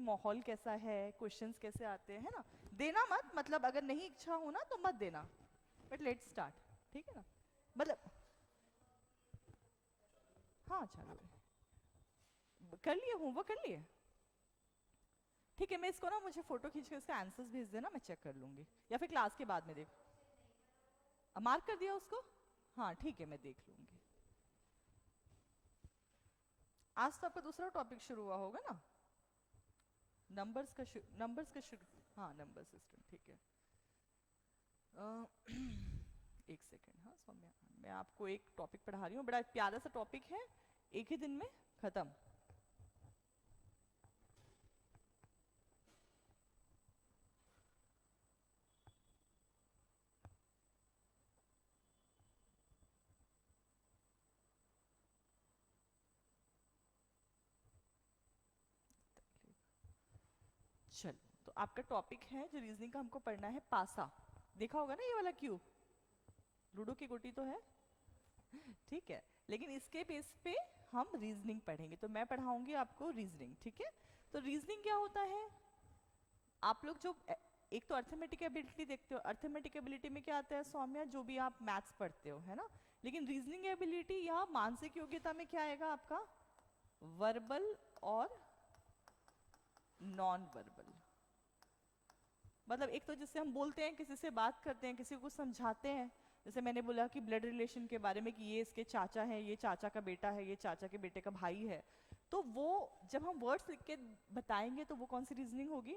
माहौल कैसा है, क्वेश्चंस कैसे आते हैं, है ना। देना मत, मतलब अगर नहीं इच्छा हो ना तो मत देना, बट लेट्स स्टार्ट, ठीक है ना। मतलब हाँ चालू है, कर लिए होमवर्क कर लिए, ठीक है। मैं इसको ना, मुझे फोटो खींच के इसका आंसर्स भेज देना, मैं चेक कर लूंगी, या फिर क्लास के बाद में देख। मार्क कर दिया उसको, हाँ ठीक है, मैं देख लूंगी। आज तो आपका दूसरा टॉपिक शुरू हुआ होगा ना, नंबर्स का शुरू, हाँ नंबर सिस्टम, ठीक है। अ, एक सेकेंड, हाँ सौम्या, मैं आपको एक टॉपिक पढ़ा रही हूँ, बड़ा प्यारा सा टॉपिक है, एक ही दिन में खत्म। चलो, तो आपका टॉपिक है जो रीजनिंग का हमको पढ़ना है, पासा। देखा होगा ना ये वाला क्यूब, लूडो की गोटी तो है, ठीक है। लेकिन इसके बेस पे हम रीजनिंग पढ़ेंगे, तो मैं पढ़ाऊंगी आपको रीजनिंग, ठीक है। तो रीजनिंग क्या होता है, आप लोग जो एक तो अर्थमेटिक एबिलिटी देखते हो, अर्थमेटिक एबिलिटी में क्या आता है सौम्या, जो भी आप मैथ्स पढ़ते हो, है ना। लेकिन रीजनिंग एबिलिटी या मानसिक योग्यता में क्या आएगा आपका, वर्बल और नॉन वर्बल। मतलब एक तो जिससे हम बोलते हैं, किसी से बात करते हैं, किसी को समझाते हैं, जैसे मैंने बोला कि ब्लड रिलेशन के बारे में कि ये इसके चाचा है, ये चाचा का बेटा है, ये चाचा के बेटे का भाई है, तो वो जब हम वर्ड्स लिख के बताएंगे तो वो कौन सी रीजनिंग होगी,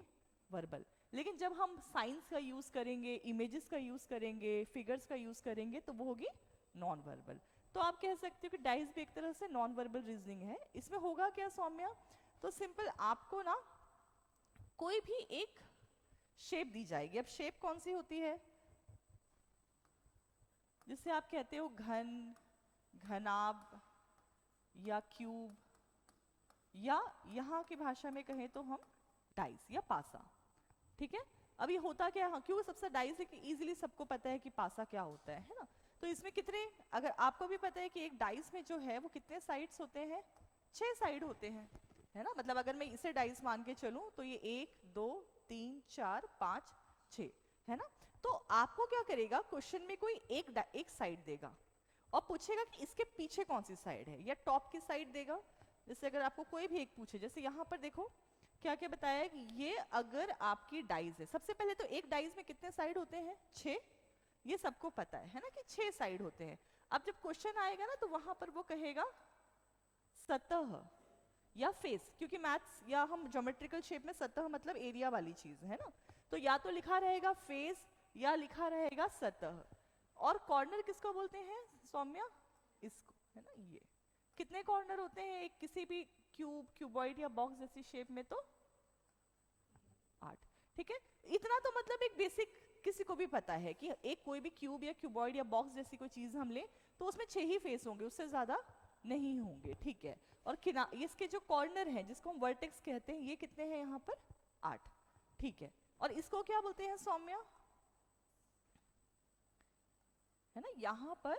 वर्बल। लेकिन जब हम साइंस का यूज करेंगे, इमेजेस का यूज करेंगे, फिगर्स का यूज करेंगे, तो वो होगी नॉन वर्बल। तो आप कह सकते हो कि डाइस भी एक तरह से नॉन वर्बल रीजनिंग है। इसमें होगा क्या सौम्या, तो सिंपल आपको ना कोई भी एक शेप दी जाएगी। अब शेप कौन सी होती है, जिसे आप कहते हो घन, घनाभ, या क्यूब, या यहाँ की भाषा में कहें तो हम डाइस या पासा, ठीक है। अब ये होता क्या है, क्यों सबसे डाइस है कि इजीली सबको पता है कि पासा क्या होता है ना। तो इसमें कितने, अगर आपको भी पता है कि एक डाइस में जो है वो कितने साइड्स होते हैं, 6 साइड होते हैं, है ना। मतलब अगर मैं इसे डाइस मान के चलूं तो ये 1 2 3 4 5 6, है ना। तो आपको क्या करेगा, क्वेश्चन में कोई एक साइड देगा और पूछेगा कि इसके पीछे कौन सी साइड है, या टॉप की साइड देगा। जैसे अगर आपको कोई भी एक पूछे, जैसे यहाँ पर देखो क्या क्या बताया है कि ये अगर आपकी डाइज है, सबसे पहले तो एक डाइज में कितने साइड होते हैं, 6, ये सबको पता है ना, कि 6 साइड होते हैं। अब जब क्वेश्चन आएगा ना तो वहां पर वो कहेगा सतह या फेस, क्योंकि मैथ्स या हम ज्योमेट्रिकल शेप में सतह मतलब एरिया वाली चीज है ना। तो या तो लिखा रहेगा फेस या लिखा रहेगा सतह। और कॉर्नर किसको बोलते हैं सौम्या, इसको, है ना। ये कितने कॉर्नर होते हैं एक किसी भी क्यूब, क्यूबॉइड या बॉक्स जैसी शेप में, तो 8, ठीक है। इतना तो मतलब एक बेसिक किसी को भी पता है कि एक कोई भी क्यूब या क्यूबॉइड या बॉक्स जैसी कोई चीज हम ले तो उसमें 6 ही फेस होंगे, उससे ज्यादा नहीं होंगे, ठीक है। और इसके जो कॉर्नर हैं जिसको हम वर्टेक्स कहते हैं, ये कितने हैं यहाँ पर, 8, ठीक है। और इसको क्या बोलते हैं सौम्या, है ना, यहाँ पर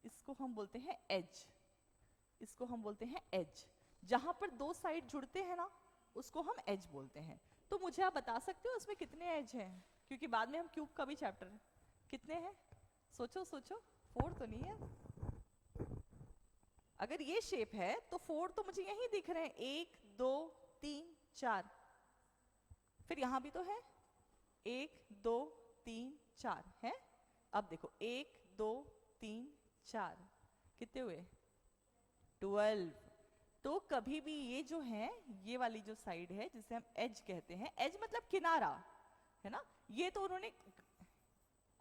इसको हम बोलते हैं एज, इसको हम बोलते हैं एज। जहां पर 2 साइड जुड़ते हैं ना उसको हम एज बोलते हैं। तो मुझे आप बता सकते हो उसमें कितने एज हैं, क्योंकि बाद में हम क्यूब का भी चैप्टर, कितने हैं, सोचो सोचो, 4 तो नहीं है। अगर ये शेप है तो 4 तो मुझे यहीं दिख रहे हैं, 1 2 3 4, फिर यहां भी तो है, 1 2 3 4 है। अब देखो 1 2 3 4, कितने हुए, 12। तो कभी भी ये जो है, ये वाली जो साइड है जिसे हम एज कहते हैं, एज मतलब किनारा, है ना। ये तो उन्होंने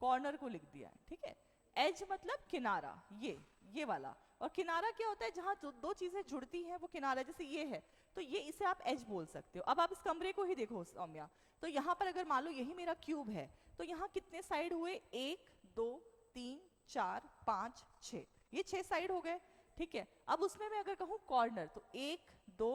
कॉर्नर को लिख दिया है, ठीक है। एज मतलब किनारा, ये वाला। और किनारा क्या होता है, जहां जो 2 चीजें जुड़ती हैं वो किनारा, जैसे ये है तो ये, इसे आप एज बोल सकते हो। अब आप इस कमरे को ही देखो सौम्या, तो यहाँ पर अगर मान लो यही मेरा क्यूब है, तो यहाँ कितने साइड हुए, 1 2 3 4 5 6, ये 6 साइड हो गए, ठीक है। अब उसमें मैं अगर कहूँ कॉर्नर, तो 1 2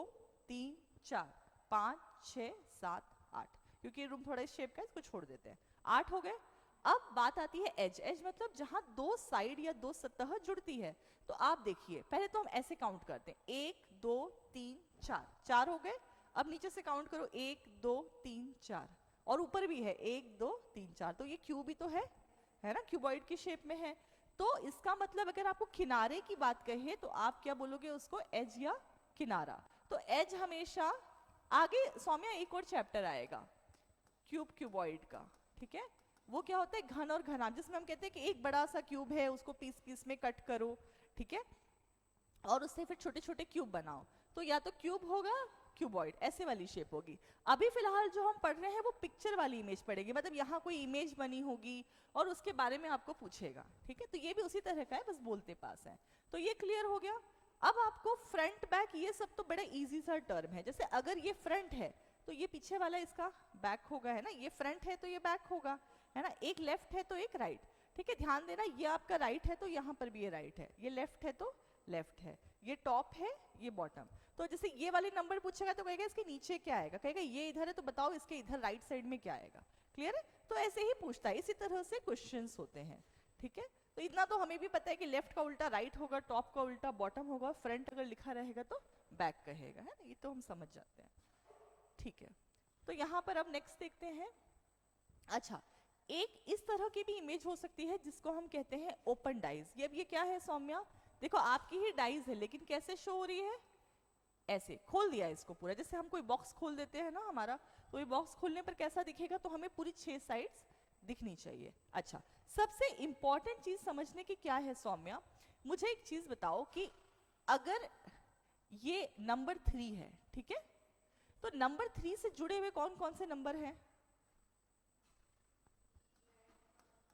3 4 5 6 7 8, क्योंकि रूम थोड़ा इस शेप का है, इसको छोड़ देते हैं, 8 हो गए। अब बात आती है एज, एज मतलब जहां 2 साइड या 2 सतह जुड़ती है। तो आप देखिए, पहले तो हम ऐसे काउंट करते हैं, 1 2 3 4, 4 हो गए। अब नीचे से काउंट करो, 1 2 3 4, और ऊपर भी है 1 2 3 4, तो ये क्यूब ही तो है ना, क्यूबॉइड की शेप में है। तो इसका मतलब अगर आपको किनारे की बात कहे तो आप क्या बोलोगे उसको, एज या किनारा। तो एज हमेशा, आगे सौम्या एक और चैप्टर आएगा क्यूबॉइड का, ठीक है, वो क्या होता है घन और घनाभ, जिसमें हम कहते हैं कि एक बड़ा सा क्यूब है उसको पीस पीस में कट करो, ठीक है, और उससे फिर छोटे छोटे क्यूब बनाओ, तो या तो क्यूब होगा क्यूबॉइड, ऐसे वाली शेप होगी। अभी फिलहाल जो हम पढ़ रहे हैं वो पिक्चर वाली इमेज पढ़ेगी, मतलब यहाँ कोई इमेज बनी होगी और उसके बारे में आपको पूछेगा, ठीक है, तो ये भी उसी तरह का है, बस बोलते पास है। तो ये क्लियर हो गया। अब आपको फ्रंट बैक ये सब तो बड़ा इजी सा टर्म है, जैसे अगर ये फ्रंट है तो ये पीछे वाला इसका बैक होगा, है ना, ये फ्रंट है तो ये बैक होगा, है ना, एक लेफ्ट है तो एक राइट, ठीक है, ध्यान देना ये आपका राइट है तो यहाँ पर भी ये राइट है, ये लेफ्ट है तो लेफ्ट है, ये टॉप है ये बॉटम। तो जैसे ये वाले नंबर पूछेगा तो कहेगा इसके नीचे क्या आएगा, कहेगा ये इधर है तो बताओ इसके इधर राइट साइड में क्या आएगा, क्लियर है। तो ऐसे ही पूछता है, इसी तरह से क्वेश्चंस होते हैं, ठीक है। तो इतना तो हमें भी पता है कि लेफ्ट का उल्टा राइट होगा, टॉप का उल्टा बॉटम होगा, फ्रंट अगर लिखा रहेगा तो बैक कहेगा, है ना, ये तो हम समझ जाते हैं, ठीक है। तो यहाँ पर अब नेक्स्ट देखते हैं। अच्छा, एक इस तरह की भी इमेज हो सकती है जिसको हम कहते हैं ओपन डाइज। ये क्या है सौम्या, देखो आपकी ही डाइज है लेकिन कैसे शो हो रही है, ऐसे खोल दिया इसको पूरा, जैसे हम कोई बॉक्स खोल देते हैं ना हमारा, तो ये बॉक्स खोलने पर कैसा दिखेगा, तो हमें पूरी 6 साइड्स दिखनी चाहिए। अच्छा, सबसे इंपॉर्टेंट चीज समझने की क्या है सौम्या, मुझे एक चीज बताओ कि अगर ये नंबर 3 है, ठीक है, तो नंबर 3 से जुड़े हुए कौन कौन से नंबर हैं,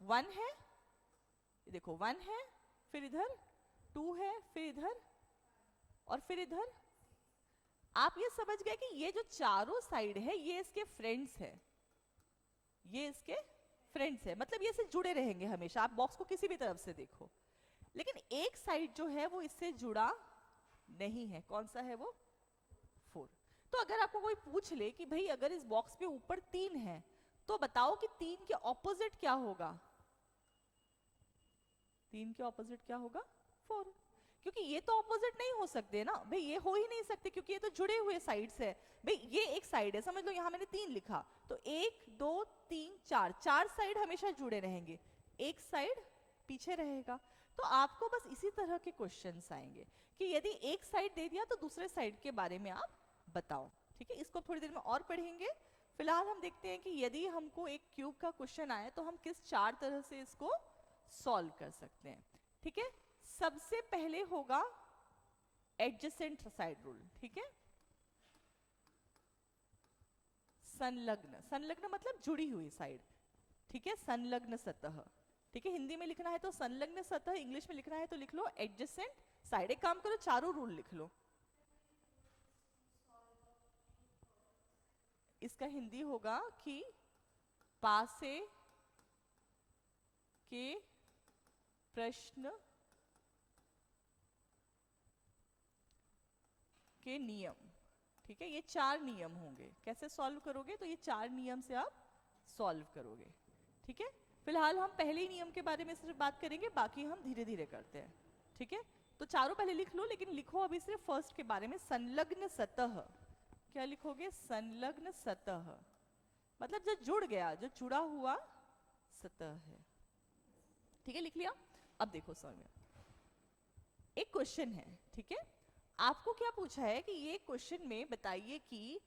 1 है, देखो 1 है, फिर इधर 2 है, फिर इधर और फिर इधर। आप ये समझ गए कि ये जो चारों साइड है ये इसके फ्रेंड्स है, ये इसके फ्रेंड्स है, मतलब ये से जुड़े रहेंगे हमेशा, आप बॉक्स को किसी भी तरफ से देखो। लेकिन एक साइड जो है वो इससे जुड़ा नहीं है, कौन सा है वो, 4। तो अगर आपको कोई पूछ ले कि भाई अगर इस बॉक्स पे ऊपर 3 है तो बताओ कि 3 के ऑपोजिट क्या होगा, 3 के ऑपोजिट क्या होगा, 4, क्योंकि ये तो ऑपोजिट नहीं हो सकते ना भाई, ये हो ही नहीं सकते क्योंकि ये तो जुड़े हुए साइड्स है। भाई ये एक साइड है, समझ लो यहाँ मैंने 3 लिखा, तो 1 2 3 4, 4 साइड हमेशा जुड़े रहेंगे, एक साइड पीछे रहेगा। तो आपको बस इसी तरह के क्वेश्चंस आएंगे कि यदि एक साइड दे दिया तो दूसरे साइड के बारे में आप बताओ, ठीक है, इसको थोड़ी देर में और पढ़ेंगे। फिलहाल हम देखते हैं कि यदि हमको एक क्यूब का क्वेश्चन आए तो हम किस 4 तरह से इसको सॉल्व कर सकते हैं, ठीक है। सबसे पहले होगा एडजेसेंट साइड रूल, ठीक है, संलग्न, संलग्न मतलब जुड़ी हुई साइड, ठीक है, संलग्न सतह, ठीक है, हिंदी में लिखना है तो संलग्न सतह, इंग्लिश में लिखना है तो लिख लो एडजेसेंट साइड। एक काम करो चारों रूल लिख लो, इसका हिंदी होगा कि पासे के प्रश्न के नियम, ठीक है, ये 4 नियम होंगे। कैसे सॉल्व करोगे, तो ये 4 नियम से आप सॉल्व करोगे, ठीक है। फिलहाल हम पहले ही नियम के बारे में सिर्फ बात करेंगे, बाकी हम धीरे धीरे करते हैं, ठीक है। तो चारों पहले लिख लो, लेकिन लिखो अभी सिर्फ फर्स्ट के बारे में, संलग्न सतह। क्या लिखोगे, संलग्न सतह, मतलब जो जुड़ गया, जो जुड़ा हुआ सतह है, ठीक है, लिख लिया। अब देखो सौम्या, एक क्वेश्चन है, ठीक है, आपको क्या पूछा है कि ये क्वेश्चन में बताइए कि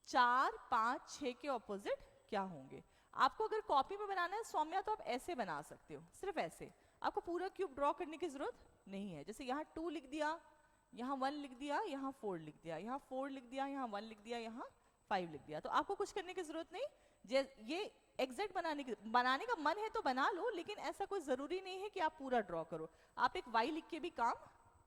4 5 6 के ऑपोजिट क्या होंगे। आपको अगर कॉपी में बनाना है सौम्या तो आप ऐसे बना सकते हो, सिर्फ ऐसे, आपको पूरा क्यूब ड्रॉ करने की जरूरत नहीं है। जैसे यहाँ 2 लिख दिया, यहाँ 1 लिख दिया, यहाँ 4 लिख दिया, यहाँ 4 लिख दिया, यहाँ 1 लिख दिया, यहाँ 5 लिख दिया, तो आपको कुछ करने की जरूरत नहीं। ये एग्जैक्ट बनाने का मन है तो बना लो, लेकिन ऐसा कोई जरूरी नहीं है कि आप पूरा ड्रॉ करो, आप एक y लिख के भी काम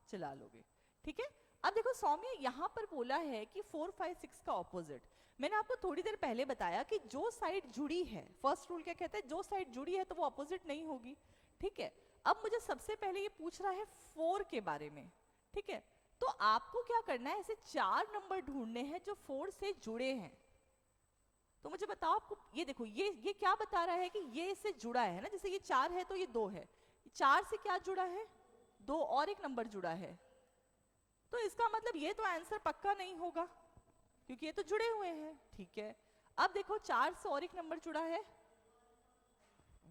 चला लोगे, ठीक है। अब देखो सौम्या यहाँ पर बोला है कि 4 5 6 का ऑपोजिट, मैंने आपको थोड़ी देर पहले बताया कि जो साइड जुड़ी है, फर्स्ट रूल क्या कहता है, जो साइड जुड़ी है तो वो ऑपोजिट नहीं होगी, ठीक है। अब मुझे सबसे पहले ये पूछ रहा है 4 के बारे में, ठीक है, तो आपको क्या करना है, ऐसे 4 नंबर ढूंढने हैं जो 4 से जुड़े हैं। तो मुझे बताओ, आपको ये देखो, ये क्या बता रहा है कि ये इससे जुड़ा है ना, जैसे ये 4 है तो ये 2 है, 4 से क्या जुड़ा है, 2 और एक नंबर जुड़ा है, तो इसका मतलब ये तो आंसर पक्का नहीं होगा, क्योंकि ये तो जुड़े हुए हैं, ठीक है। अब देखो 4 से और एक नंबर जुड़ा है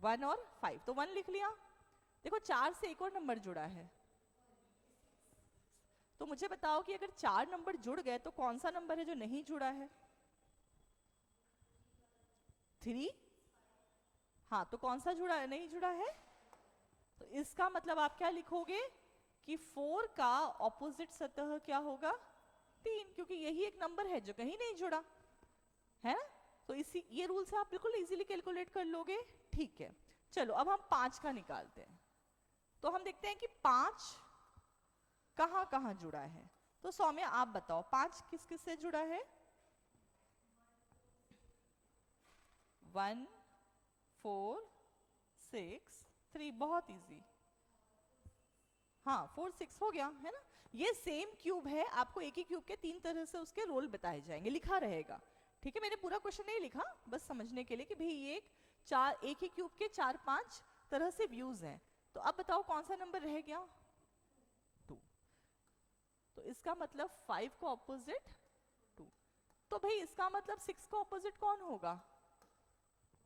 1 और 5, तो 1 लिख लिया। देखो 4 से एक और नंबर जुड़ा है, तो मुझे बताओ कि अगर 4 नंबर जुड़ गए तो कौन सा नंबर है जो नहीं जुड़ा है? 3। हाँ, तो कौन सा जुड़ा है, नहीं जुड़ा है? तो इसका मतलब आप क्या लिखोगे कि 4 का ऑपोजिट सतह क्या होगा? 3, क्योंकि यही एक नंबर है जो कहीं नहीं जुड़ा है ना। तो इसी ये रूल से आप बिल्कुल इजीली कैलकुलेट कर लोगे, ठीक है। चलो अब हम 5 का निकालते हैं। तो हम देखते हैं कि 5 कहां कहां जुड़ा है। तो सौम्य आप बताओ 5 किस किस से जुड़ा है? 1 4 6 3, बहुत इजी। हाँ 4 6 हो गया है ना। ये सेम क्यूब है, आपको एक ही क्यूब के 3 तरह से उसके रोल बताए जाएंगे, लिखा रहेगा, ठीक है। मैंने पूरा क्वेश्चन नहीं लिखा, बस समझने के लिए कि भाई ये एक ही क्यूब के 4-5 तरह से व्यूज हैं। तो अब बताओ कौन सा नंबर रह गया? 2। तो इसका मतलब 5 को ऑपोजिट 2। तो भाई इसका मतलब 6 का ऑपोजिट कौन होगा?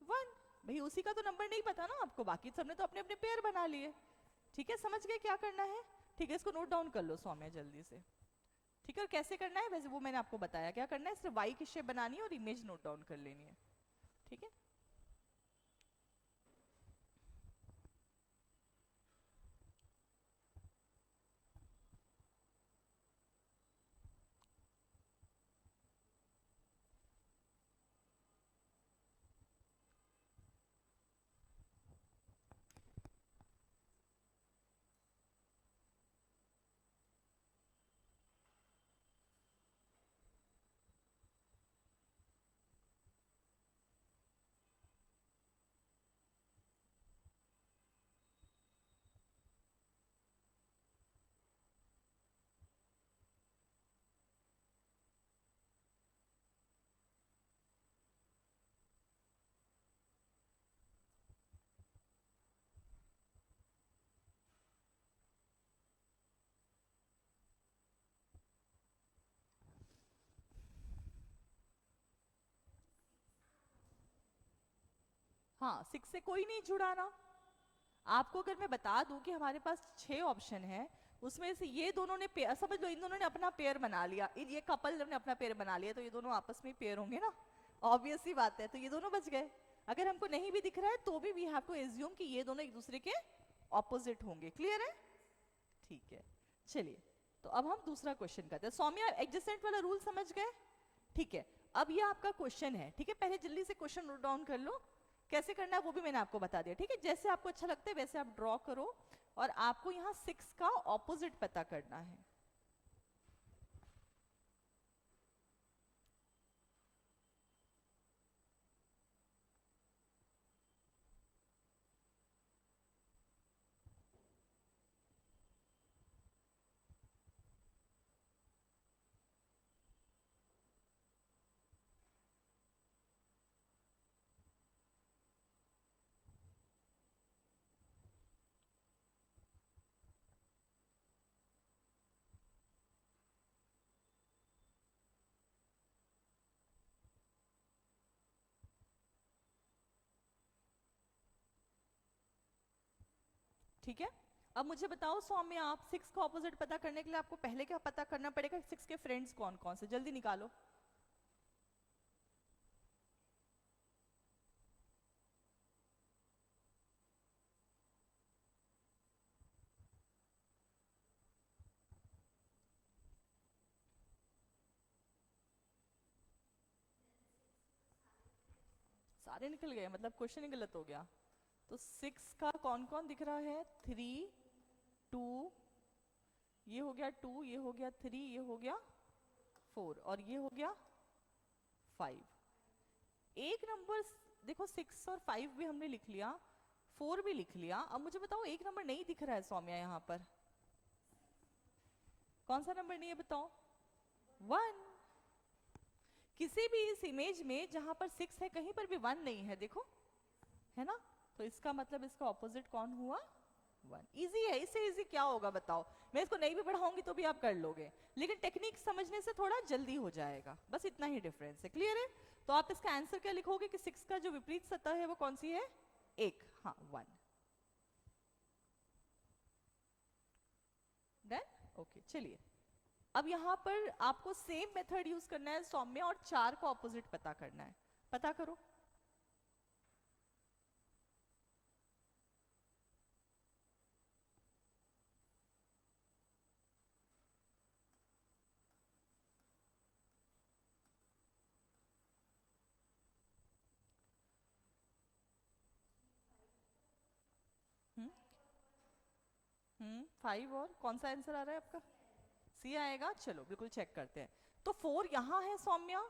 1। भाई उसी का तो नंबर नहीं पता ना आपको, बाकी सबने तो अपने अपने पेयर बना लिए, ठीक है। समझ गए क्या करना है? ठीक है, इसको नोट डाउन कर लो सौम्य जल्दी से, ठीक है। और कैसे करना है वैसे वो मैंने आपको बताया, क्या करना है, सिर्फ वाई की शेप बनानी है और इमेज नोट डाउन कर लेनी है, ठीक है। हाँ 6 से कोई नहीं जुड़ा ना। आपको अगर मैं बता दूं कि हमारे पास 6 ऑप्शन है, उसमें से ये दोनों ने पेयर, समझ लो इन दोनों ने अपना पेयर बना लिया, ये कपल ने अपना पेयर बना लिया, तो ये दोनों आपस में पेयर होंगे ना, ऑब्वियस सी बात है। तो ये दोनों बच गए। अगर हमको नहीं भी दिख रहा है तो भी वी हैव टू एज्यूम कि ये दोनों एक दूसरे के ऑपोजिट होंगे। क्लियर है? ठीक है, चलिए तो अब हम दूसरा क्वेश्चन करते हैं। सौम्या एडजेसेंट वाला रूल समझ गए? ठीक है, अब ये आपका क्वेश्चन है, ठीक है। पहले जल्दी से क्वेश्चन नोट डाउन कर लो, कैसे करना है वो भी मैंने आपको बता दिया, ठीक है। जैसे आपको अच्छा लगता है वैसे आप ड्रॉ करो, और आपको यहाँ 6 का ऑपोजिट पता करना है। ठीक है, अब मुझे बताओ सौम्य, आप 6 का ऑपोजिट पता करने के लिए आपको पहले क्या पता करना पड़ेगा? 6 के फ्रेंड्स कौन कौन से, जल्दी निकालो। सारे निकल गए, मतलब क्वेश्चन ही गलत हो गया। तो 6 का कौन कौन दिख रहा है? 3 2, ये हो गया 2, ये हो गया 3, ये हो गया 4, और ये हो गया 5। एक नंबर देखो 6 और 5 भी हमने लिख लिया, 4 भी लिख लिया। अब मुझे बताओ एक नंबर नहीं दिख रहा है सौम्या यहाँ पर, कौन सा नंबर नहीं है बताओ? 1। किसी भी इस इमेज में जहां पर 6 है कहीं पर भी 1 नहीं है, देखो, है ना। तो इसका मतलब इसका ऑपोजिट कौन हुआ? 1। इजी है, इससे इजी क्या होगा बताओ? मैं इसको नहीं भी पढ़ाऊंगी तो भी आप कर लोगे, लेकिन टेक्निक समझने से थोड़ा जल्दी हो जाएगा, बस इतना ही डिफरेंस है। क्लियर है? तो आप इसका आंसर क्या लिखोगे कि 6 का जो विपरीत सतह है वो कौन सी है? 1। हाँ 1। डन? ओके चलिए, अब यहाँ पर आपको सेम मेथड यूज करना है सौम्य, और 4 को ऑपोजिट पता करना है। पता करो। हम्म 5, और कौन सा आंसर आ रहा है आपका? सी आएगा। चलो बिल्कुल चेक करते हैं। तो 4 यहाँ है सौम्या,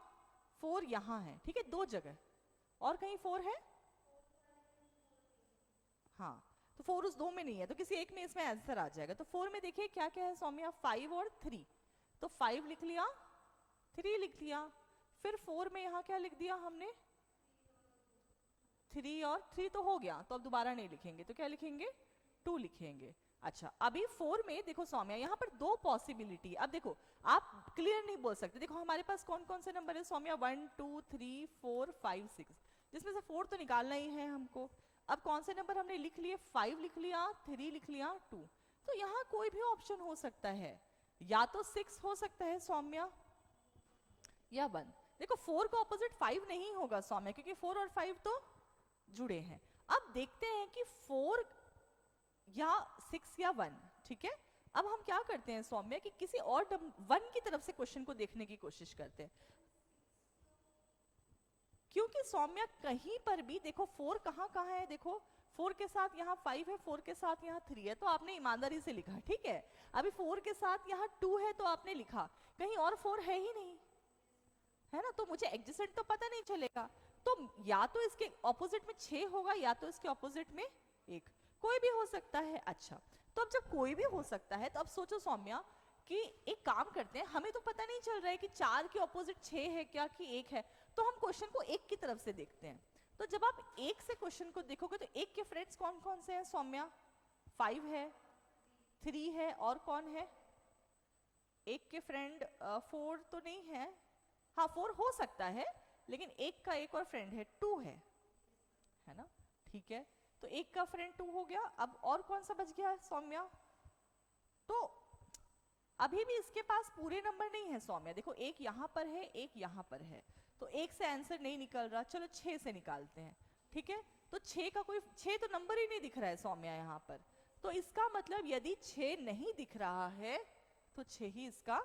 4 यहाँ है, ठीक है, 2 जगह, और कहीं 4 है? हाँ, तो 4 उस 2 में नहीं है, तो किसी एक में इसमें आंसर आ जाएगा। तो 4 में देखिए क्या क्या है सौम्या, 5 और 3। तो 5 लिख लिया, 3 लिख लिया, फिर 4 में यहाँ क्या लिख दिया हमने? 3, और 3 तो हो गया, तो अब दोबारा नहीं लिखेंगे, तो क्या लिखेंगे? 2 लिखेंगे। अच्छा, अभी 4 में देखो सौम्या, यहाँ पर 2 पॉसिबिलिटी। अब देखो, आप क्लियर नहीं बोल सकते। देखो हमारे पास कौन कौन से नंबर है सौम्या? 1 2 3 4 5 6, जिसमें से 4 तो निकालना ही है हमको। अब कौन से नंबर हमने लिख लिए? 5 लिख लिया, 3 लिख लिया, 2। तो यहाँ कोई भी ऑप्शन हो सकता है, या तो 6 हो सकता है सौम्या, या 1। देखो 4 का ऑपोजिट 5 नहीं होगा सौम्या, क्योंकि 4 और 5 तो जुड़े हैं। अब देखते हैं कि 4 या 6 या 1, ठीक है। अब हम क्या करते हैं सौम्या कि किसी और 1 की तरफ से क्वेश्चन को देखने की कोशिश करते हैं, क्योंकि सौम्या कहीं पर भी देखो 4 कहाँ कहाँ है, देखो 4 के साथ यहाँ 5 है, 4 के साथ यहाँ 3 है, तो आपने ईमानदारी से लिखा, ठीक है। अभी 4 के साथ यहाँ 2 है, तो आपने लिखा, कहीं और 4 है ही नहीं, है ना, तो मुझे एडजेसेंट तो पता नहीं चलेगा। तो या तो इसके ऑपोजिट में 6 होगा, या तो इसके ऑपोजिट में 1, कोई भी हो सकता है। अच्छा, तो अब जब कोई भी हो सकता है, तो अब सोचो सौम्या कि एक काम करते हैं, हमें तो पता नहीं चल रहा है कि 4 के ऑपोजिट 6 है क्या कि 1 है, तो हम क्वेश्चन को 1 की तरफ से देखते हैं। तो जब आप 1 से क्वेश्चन को देखोगे, तो 1 के फ्रेंड्स कौन कौन से हैं सौम्या? 5 है, 3 है, और कौन है? 1 के फ्रेंड 4 तो नहीं है, हाँ 4 हो सकता है, लेकिन 1 का एक और फ्रेंड है, 2 है ना, ठीक है। तो 1 का फ्रेंड 2 हो गया। अब और कौन सा बच गया सौम्या? तो अभी भी इसके पास पूरे नंबर नहीं है सौम्या, देखो 1 यहाँ पर है, 1 यहाँ पर है, तो 1 से आंसर नहीं निकल रहा, चलो 6 से निकालते हैं, ठीक है। तो 6 का कोई 6 तो नंबर ही नहीं दिख रहा है सौम्या यहाँ पर, तो इसका मतलब यदि 6 नहीं दिख रहा है, तो 6 ही इसका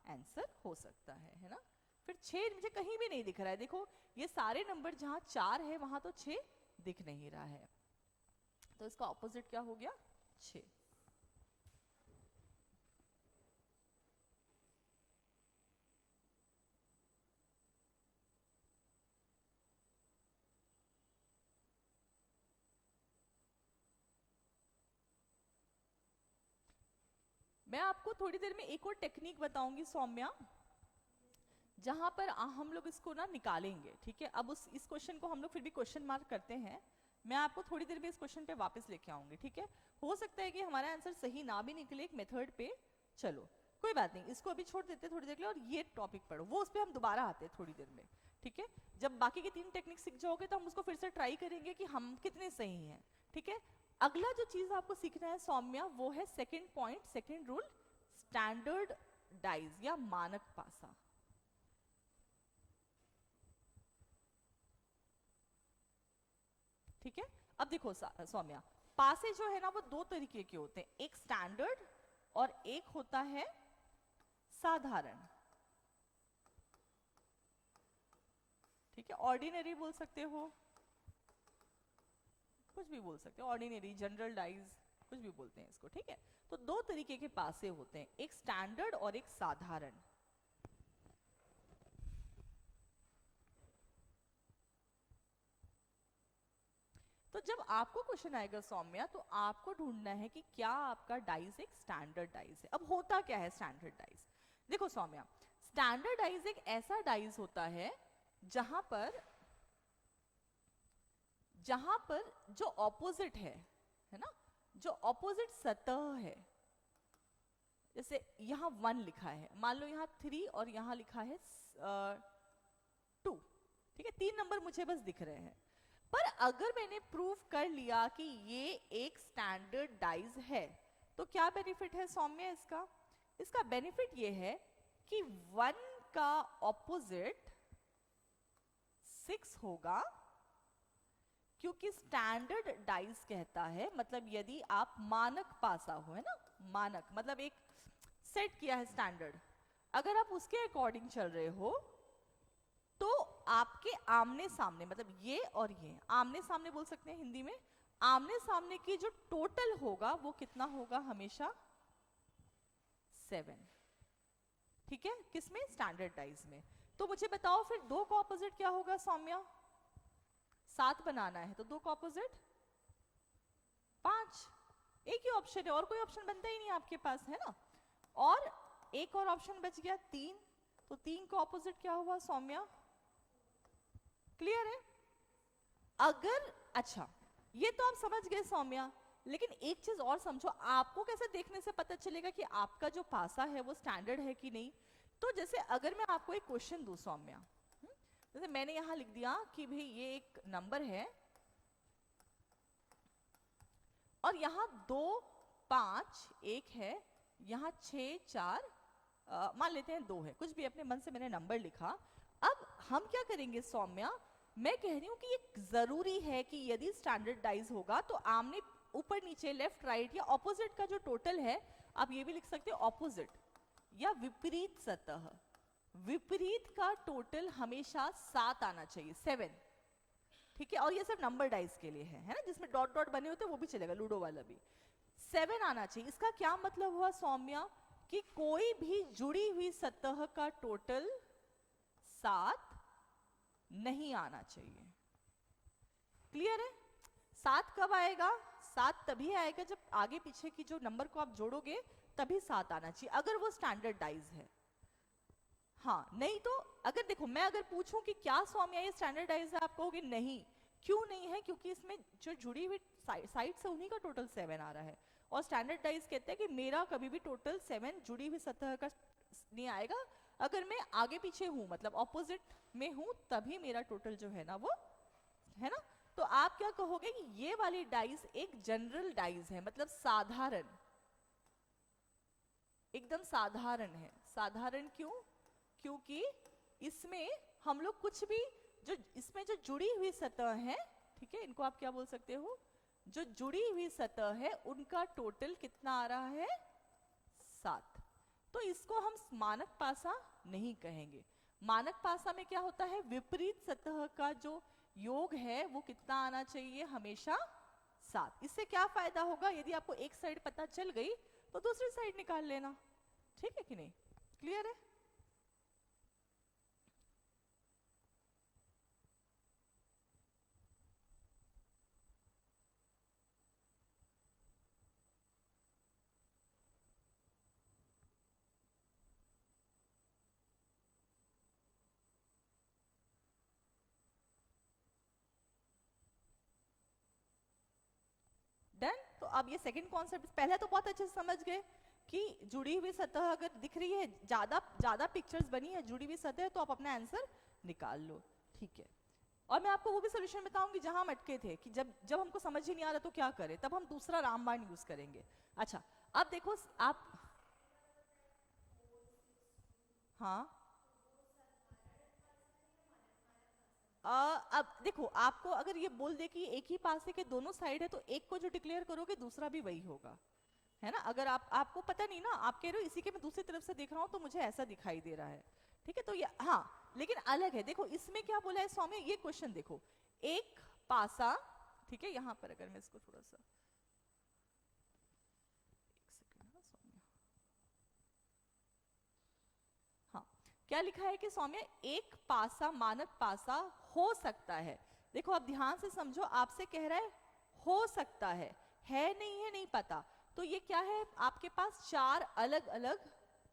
आंसर हो सकता है ना। फिर 6 मुझे कहीं भी नहीं दिख रहा है, देखो ये सारे नंबर जहां 4 है वहां तो 6 दिख नहीं रहा है, तो इसका ऑपोजिट क्या हो गया? 6। मैं आपको थोड़ी देर में एक और टेक्निक बताऊंगी सौम्या, जहां पर हम लोग इसको ना निकालेंगे, ठीक है। अब इस क्वेश्चन को हम लोग फिर भी क्वेश्चन मार्क करते हैं, मैं आपको थोड़ी देर में इस क्वेश्चन पे वापस लेके आऊंगी, ठीक है। हो सकता है कि हमारा आंसर सही ना भी निकले एक मेथड पे, चलो कोई बात नहीं, इसको अभी छोड़ देते थोड़ी देर के लिए, और ये टॉपिक पढ़ो, वो उस पर हम दोबारा आते हैं थोड़ी देर में, ठीक है। जब बाकी के 3 टेक्निक सीख जाओगे तो हम उसको फिर से ट्राई करेंगे कि हम कितने सही हैं, ठीक है। अगला जो चीज आपको सीखना है सौम्या, वो है second point, second rule, standard dice या मानक पासा। ठीक है, अब देखो सौम्या, पासे जो है ना वो 2 तरीके के होते हैं, एक स्टैंडर्ड और एक होता है साधारण, ठीक है। ऑर्डिनरी बोल सकते हो, कुछ भी बोल सकते हो, ऑर्डिनरी, जनरल डाइज, कुछ भी बोलते हैं इसको, ठीक है। तो 2 तरीके के पासे होते हैं, एक स्टैंडर्ड और एक साधारण। तो जब आपको क्वेश्चन आएगा सौम्या, तो आपको ढूंढना है कि क्या आपका डाइस एक स्टैंडर्ड डाइस है। अब होता क्या है स्टैंडर्ड डाइस? देखो सौम्या, स्टैंडर्ड डाइस एक ऐसा डाइस होता है जहां पर जो ऑपोजिट है ना, जो ऑपोजिट सतह है, जैसे यहाँ 1 लिखा है, मान लो यहाँ 3 और यहाँ लिखा है 2, ठीक है, 3 नंबर मुझे बस दिख रहे हैं। पर अगर मैंने प्रूव कर लिया कि ये एक स्टैंडर्ड डाइज है, तो क्या बेनिफिट है सौम्य इसका? इसका बेनिफिट ये है कि 1 का ऑपोजिट 6 होगा, क्योंकि स्टैंडर्ड डाइज कहता है, मतलब यदि आप मानक पासा हो, है ना, मानक मतलब एक सेट किया है स्टैंडर्ड, अगर आप उसके अकॉर्डिंग चल रहे हो तो आपके आमने सामने, मतलब ये और ये आमने सामने बोल सकते हैं हिंदी में, आमने सामने की जो टोटल होगा वो कितना होगा? हमेशा 7, ठीक है, किसमें? स्टैंडर्ड डाइज में। तो मुझे बताओ फिर 2 का ऑपोजिट क्या होगा सौम्या? 7 बनाना है तो 2 का ऑपोजिट 5। एक ही ऑप्शन है, और कोई ऑप्शन बनता ही नहीं आपके पास, है ना। और एक और ऑप्शन बच गया 3, तो 3 का ऑपोजिट क्या हुआ सौम्या? क्लियर है? अगर, अच्छा ये तो आप समझ गए सौम्या, लेकिन एक चीज और समझो, आपको कैसे देखने से पता चलेगा कि आपका जो पासा है वो स्टैंडर्ड है कि नहीं? तो जैसे अगर मैं आपको एक क्वेश्चन दूं सौम्या, जैसे मैंने यहां लिख दिया कि भाई ये एक नंबर है और यहाँ 2 5 1 है, यहाँ 6 4 मान लेते हैं 2 है, कुछ भी अपने मन से मैंने नंबर लिखा। अब हम क्या करेंगे सौम्या, मैं कह रही हूं कि ये जरूरी है कि यदि स्टैंडर्डाइज होगा तो आमने ऊपर नीचे लेफ्ट राइट या ऑपोजिट का जो टोटल है, आप ये भी लिख सकते हो ऑपोजिट या विपरीत सतह, विपरीत का टोटल हमेशा 7 आना चाहिए, 7, ठीक है। और ये सिर्फ नंबर डाइज के लिए है ना, जिसमें डॉट डॉट बने होते हैं वो भी चलेगा, लूडो वाला भी 7 आना चाहिए। इसका क्या मतलब हुआ सौम्या, कि कोई भी जुड़ी हुई सतह का टोटल 7 नहीं आना चाहिए। क्लियर है? 7 कब आएगा? 7 तभी आएगा जब आगे पीछे की जो नंबर को आप जोड़ोगे तभी 7 आना चाहिए, अगर वो स्टैंडर्डाइज है। हाँ, नहीं तो अगर देखो, मैं अगर पूछूं कि क्या सौम्या ये स्टैंडर्डाइज है, आप कहोगे नहीं। क्यों नहीं है? क्योंकि इसमें जो जुड़ी हुई साइड से उन्हीं का टोटल 7 आ रहा है, और स्टैंडर्डाइज कहते हैं कि मेरा कभी भी टोटल 7 जुड़ी हुई सतह का नहीं आएगा, अगर मैं आगे पीछे हूं, मतलब ऑपोजिट में हूं, तभी मेरा टोटल जो है ना वो, है ना। तो आप क्या कहोगे कि ये वाली डाइज एक जनरल डाइज है, मतलब साधारण, एकदम साधारण है। साधारण क्यों? क्योंकि इसमें हम लोग कुछ भी, जो इसमें जो जुड़ी हुई सतह है, ठीक है, इनको आप क्या बोल सकते हो, जो जुड़ी हुई सतह है उनका टोटल कितना आ रहा है? 7। तो इसको हम मानक पासा नहीं कहेंगे। मानक पासा में क्या होता है, विपरीत सतह का जो योग है वो कितना आना चाहिए? हमेशा 7। इससे क्या फायदा होगा? यदि आपको एक साइड पता चल गई तो दूसरी साइड निकाल लेना, ठीक है कि नहीं? क्लियर है? डन। तो अब ये सेकंड कॉन्सेप्ट, पहले तो बहुत अच्छे से समझ गए कि जुड़ी हुई सतह अगर दिख रही है, ज्यादा ज्यादा पिक्चर्स बनी है, जुड़ी हुई सतह, तो आप अपना आंसर निकाल लो, ठीक है। और मैं आपको वो भी सोल्यूशन बताऊंगी जहां हम अटके थे, कि जब जब हमको समझ ही नहीं आ रहा तो क्या करें, तब हम दूसरा रामबाण यूज करेंगे। अच्छा, अब देखो आप, हाँ, अब देखो, आपको अगर ये बोल दे कि एक ही पासे के दोनों साइड है, तो एक को जो डिक्लेयर करोगे दूसरा भी वही होगा, है ना। अगर आपको पता नहीं ना, आप कह रहे हो इसी के मैं दूसरी तरफ से देख रहा हूं तो मुझे ऐसा दिखाई दे रहा है, ठीक है, तो ये हाँ, लेकिन अलग है। देखो इसमें क्या बोला है सौम्य, ये क्वेश्चन देखो, एक पासा, ठीक है, यहां पर अगर मैं इसको थोड़ा सा, एक सेकंड ना सौम्य, हाँ, क्या लिखा है कि सौम्य एक पासा मानक पासा हो सकता है। देखो आप ध्यान से समझो, आपसे कह रहा है हो सकता है नहीं है नहीं पता, तो ये क्या है, आपके पास 4 अलग अलग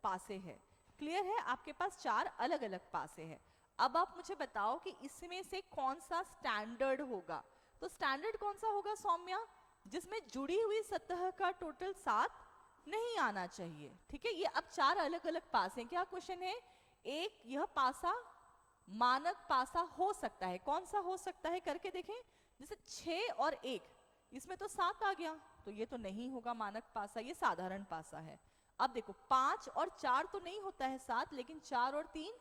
पासे हैं। क्लियर है? आपके पास 4 अलग अलग पासे हैं। अब आप मुझे बताओ कि इसमें से कौन सा स्टैंडर्ड होगा। तो स्टैंडर्ड कौन सा होगा सौम्या? जिसमें जुड़ी हुई सतह का टोटल 7 नहीं आना चाहिए। ठीक है, ये अब 4 अलग अलग पास हैं। क्या क्वेश्चन है? एक यह पासा मानक पासा हो सकता है, कौन सा हो सकता है करके देखें। जैसे 6 और 1, इसमें तो 7 आ गया, तो ये तो नहीं होगा मानक पासा, ये साधारण पासा है। अब देखो 5 और 4 तो नहीं होता है 7, लेकिन 4 और 3,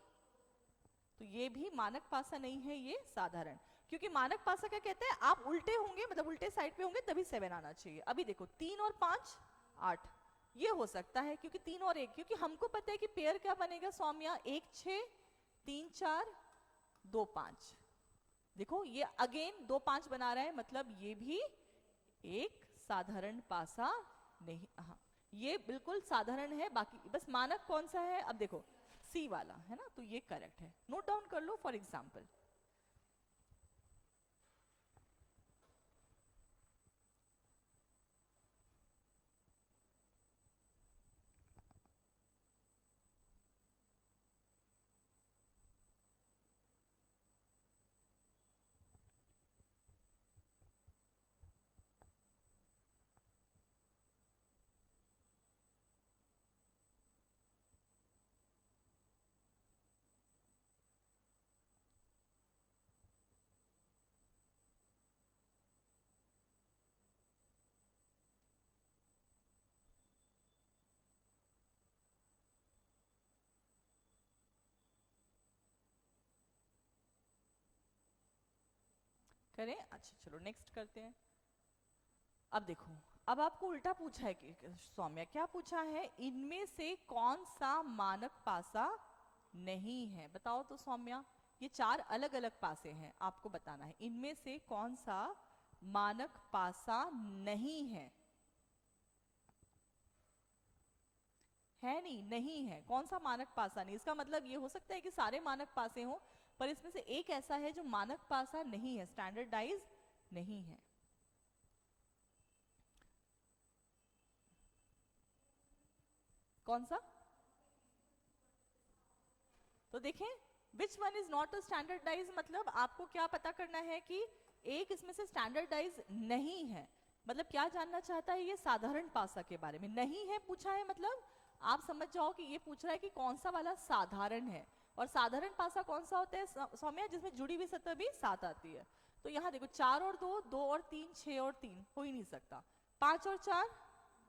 तो ये भी मानक पासा नहीं है, ये साधारण। क्योंकि मानक पासा क्या कहते हैं, आप उल्टे होंगे, मतलब उल्टे साइड पे होंगे तभी 7 आना चाहिए। अभी देखो 3 और 5 8, ये हो सकता है क्योंकि 3 और 1, क्योंकि हमको पता है कि पेयर क्या बनेगा सौम्या, 1 6 3 4 2 5। देखो ये अगेन 2 5 बना रहा है, मतलब ये भी एक साधारण पासा नहीं। हाँ, ये बिल्कुल साधारण है। बाकी बस मानक कौन सा है, अब देखो सी वाला है ना, तो ये करेक्ट है, नोट डाउन कर लो फॉर एग्जाम्पल। करें, अच्छा चलो नेक्स्ट करते हैं। अब देखो, अब आपको उल्टा पूछा है कि सौम्या क्या पूछा है, इनमें से कौन सा मानक पासा नहीं है, बताओ तो सौम्या। ये 4 अलग अलग पासे हैं, आपको बताना है इनमें से कौन सा मानक पासा नहीं है। है नहीं, नहीं है, कौन सा मानक पासा नहीं। इसका मतलब ये हो सकता है कि सारे मानक पासे हों, पर इसमें से एक ऐसा है जो मानक पासा नहीं है, स्टैंडर्डाइज नहीं है। कौन सा? तो देखें, which one is not a standardise, मतलब आपको क्या पता करना है कि एक इसमें से स्टैंडर्डाइज नहीं है। मतलब क्या जानना चाहता है ये, साधारण पासा के बारे में नहीं है पूछा है, मतलब आप समझ जाओ कि ये पूछ रहा है कि कौन सा वाला साधारण है। और साधारण पासा कौन सा होता है सौम्या, जिसमें जुड़ी हुई सतह भी 7 आती है। तो यहाँ देखो 4 और 2 2 और 3 6 और 3 हो ही नहीं सकता। 5 और 4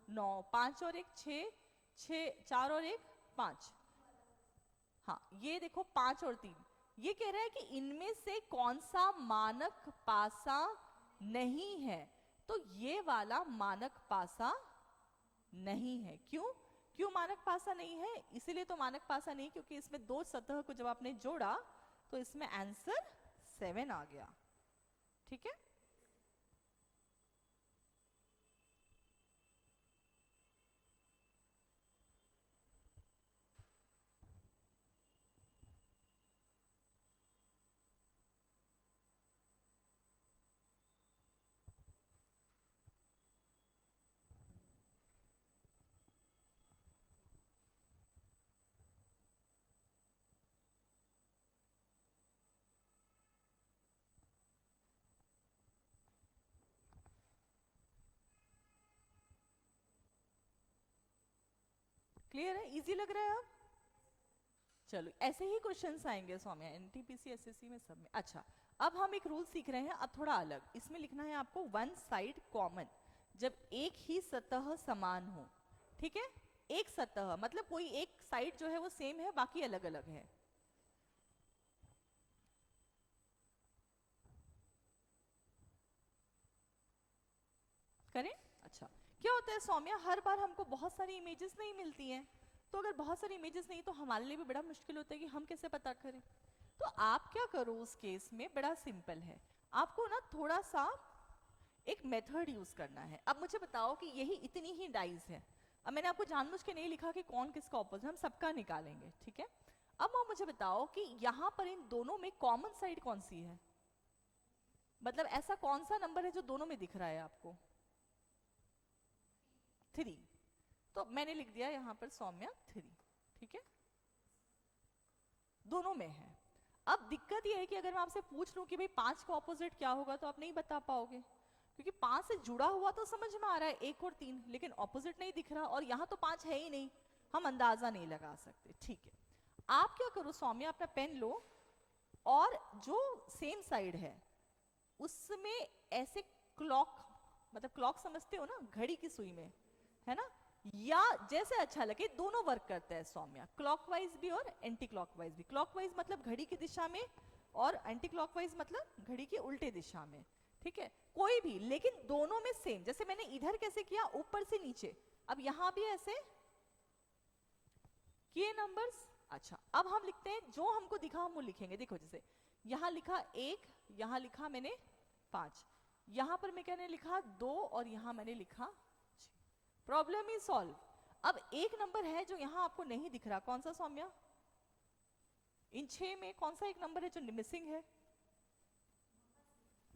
9, 5 और 1 6 6 4 और 1 5। हाँ, ये देखो 5 और 3, ये कह रहा है कि इनमें से कौन सा मानक पासा नहीं है। तो ये वाला मानक पासा नहीं है। क्यों? क्यों मानक पासा नहीं है? इसीलिए तो मानक पासा नहीं क्योंकि इसमें 2 सतह को जब आपने जोड़ा तो इसमें आंसर 7 आ गया। ठीक है, क्लियर है, इजी लग रहा है अब। चलो ऐसे ही क्वेश्चंस आएंगे सौम्या, एनटीपीसी एसएससी में सब में। अच्छा, अब हम एक रूल सीख रहे हैं, अब थोड़ा अलग। इसमें लिखना है आपको वन साइड कॉमन, जब एक ही सतह समान हो। ठीक है, एक सतह मतलब कोई एक साइड जो है वो सेम है, बाकी अलग अलग है। करें, अच्छा। क्या होता है सौम्या, हर बार हमको बहुत सारी इमेजेस नहीं मिलती हैं। तो अगर बहुत सारी इमेजेस नहीं तो हमारे लिए भी बड़ा मुश्किल होता है कि हम कैसे पता करें। तो आप क्या करो उस केस में, बड़ा सिंपल है। आपको ना थोड़ा सा एक मेथड यूज करना है। अब मुझे बताओ कि यही इतनी ही डाइज है। अब मैंने आपको जानबूझ के नहीं लिखा कि कौन किसका ऑपोजिट, हम सबका निकालेंगे। ठीक है, अब आप मुझे बताओ कि यहाँ पर इन दोनों में कॉमन साइड कौन सी है, मतलब ऐसा कौन सा नंबर है जो दोनों में दिख रहा है आपको। 3, तो मैंने लिख दिया यहाँ पर सौम्या 3। ठीक है, दोनों में है। अब दिक्कत यह है कि अगर मैं आपसे पूछ लूं कि भाई 5 का ऑपोजिट क्या होगा तो आप नहीं बता पाओगे, क्योंकि 5 से जुड़ा हुआ तो समझ में आ रहा है 1 और 3, लेकिन ऑपोजिट नहीं दिख रहा, और यहाँ तो 5 है ही नहीं, हम अंदाजा नहीं लगा सकते। ठीक है, आप क्या करो सौम्या, अपना पेन लो और जो सेम साइड है उसमें ऐसे क्लॉक, मतलब क्लॉक समझते हो ना, घड़ी की सुई में, है ना, या जैसे अच्छा लगे, दोनों वर्क करता है सौम्या, क्लॉकवाइज भी और एंटी क्लॉकवाइज भी। क्लॉकवाइज मतलब घड़ी की दिशा में, और एंटी क्लॉकवाइज मतलब घड़ी के उल्टे दिशा में। ठीक है, कोई भी, लेकिन दोनों में सेम। जैसे मैंने इधर कैसे किया, ऊपर से नीचे, अब यहां भी ऐसे किए नंबर्स। अच्छा, अब हम लिखते हैं जो हमको दिखा हम वो लिखेंगे। देखो जैसे यहां लिखा 1, यहां लिखा मैंने 5, यहां पर मैं कहने लिखा 2, और यहां मैंने लिखा 6। Problem is solve. अब एक नंबर है जो यहां आपको नहीं दिख रहा, कौन सा सौम्या? इन 6 में कौन सा एक नंबर है जो मिसिंग है?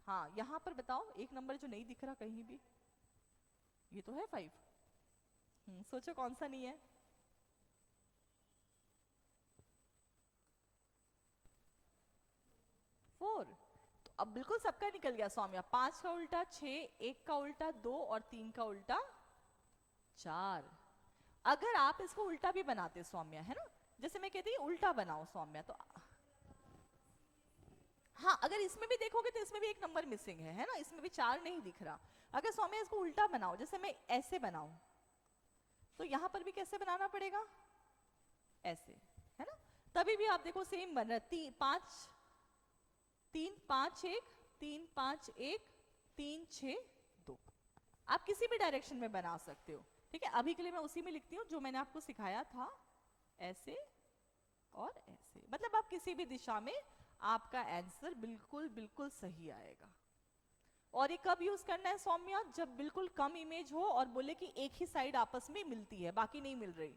हाँ, यहां पर बताओ एक नंबर जो नहीं दिख रहा कहीं भी। ये तो है 5। सोचो कौन सा नहीं है? 4। तो अब बिल्कुल सबका निकल गया सौम्या। 5 का उल्टा 6, 1 का उल्टा 2, और 3 का उल्टा 4। अगर आप इसको उल्टा भी बनाते सौम्या, है ना, जैसे मैं कहती हूँ उल्टा बनाओ सौम्या, तो हाँ, अगर इसमें भी देखोगे तो इसमें भी एक नंबर मिसिंग है ना, इसमें भी 4 नहीं दिख रहा। अगर सौम्या इसको उल्टा बनाओ, जैसे मैं ऐसे बनाऊं, तो यहां पर भी कैसे बनाना पड़ेगा? ऐसे, है ना, तभी भी आप देखो सेम बन रहा है। 5 3 5 1, 3 5 1, 3 6 2। आप किसी भी डायरेक्शन में बना सकते हो। ठीक है, अभी के लिए मैं उसी में लिखती हूँ जो मैंने आपको सिखाया था, ऐसे और ऐसे, मतलब आप किसी भी दिशा में आपका आंसर बिल्कुल बिल्कुल सही आएगा। और ये कब यूज करना है सौम्या? जब बिल्कुल कम इमेज हो और बोले कि एक ही साइड आपस में मिलती है, बाकी नहीं मिल रही।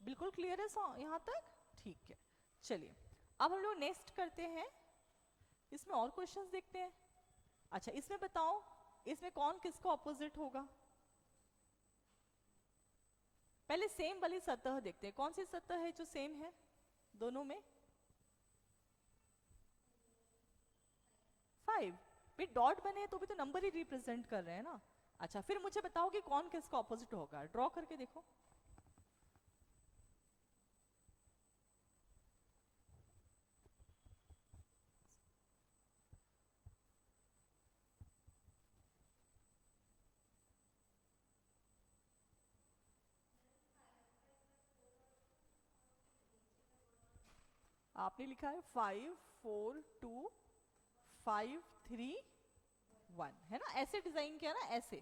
बिल्कुल क्लियर है यहाँ तक? ठीक है, चलिए अब हम लोग नेक्स्ट करते हैं, इसमें और क्वेश्चंस देखते हैं। अच्छा, इसमें बताओ, इसमें कौन किसको ऑपोजिट होगा? पहले सेम वाली सतह देखते हैं, कौन सी सतह है जो सेम है दोनों में? 5। फिर डॉट बने तो भी तो नंबर ही रिप्रेजेंट कर रहे हैं ना। अच्छा, फिर मुझे बताओ कि कौन किसका ऑपोजिट होगा, ड्रॉ करके देखो। आपने लिखा है 5 4 2 5 3 1, है ना, ऐसे डिजाइन किया ना, ऐसे,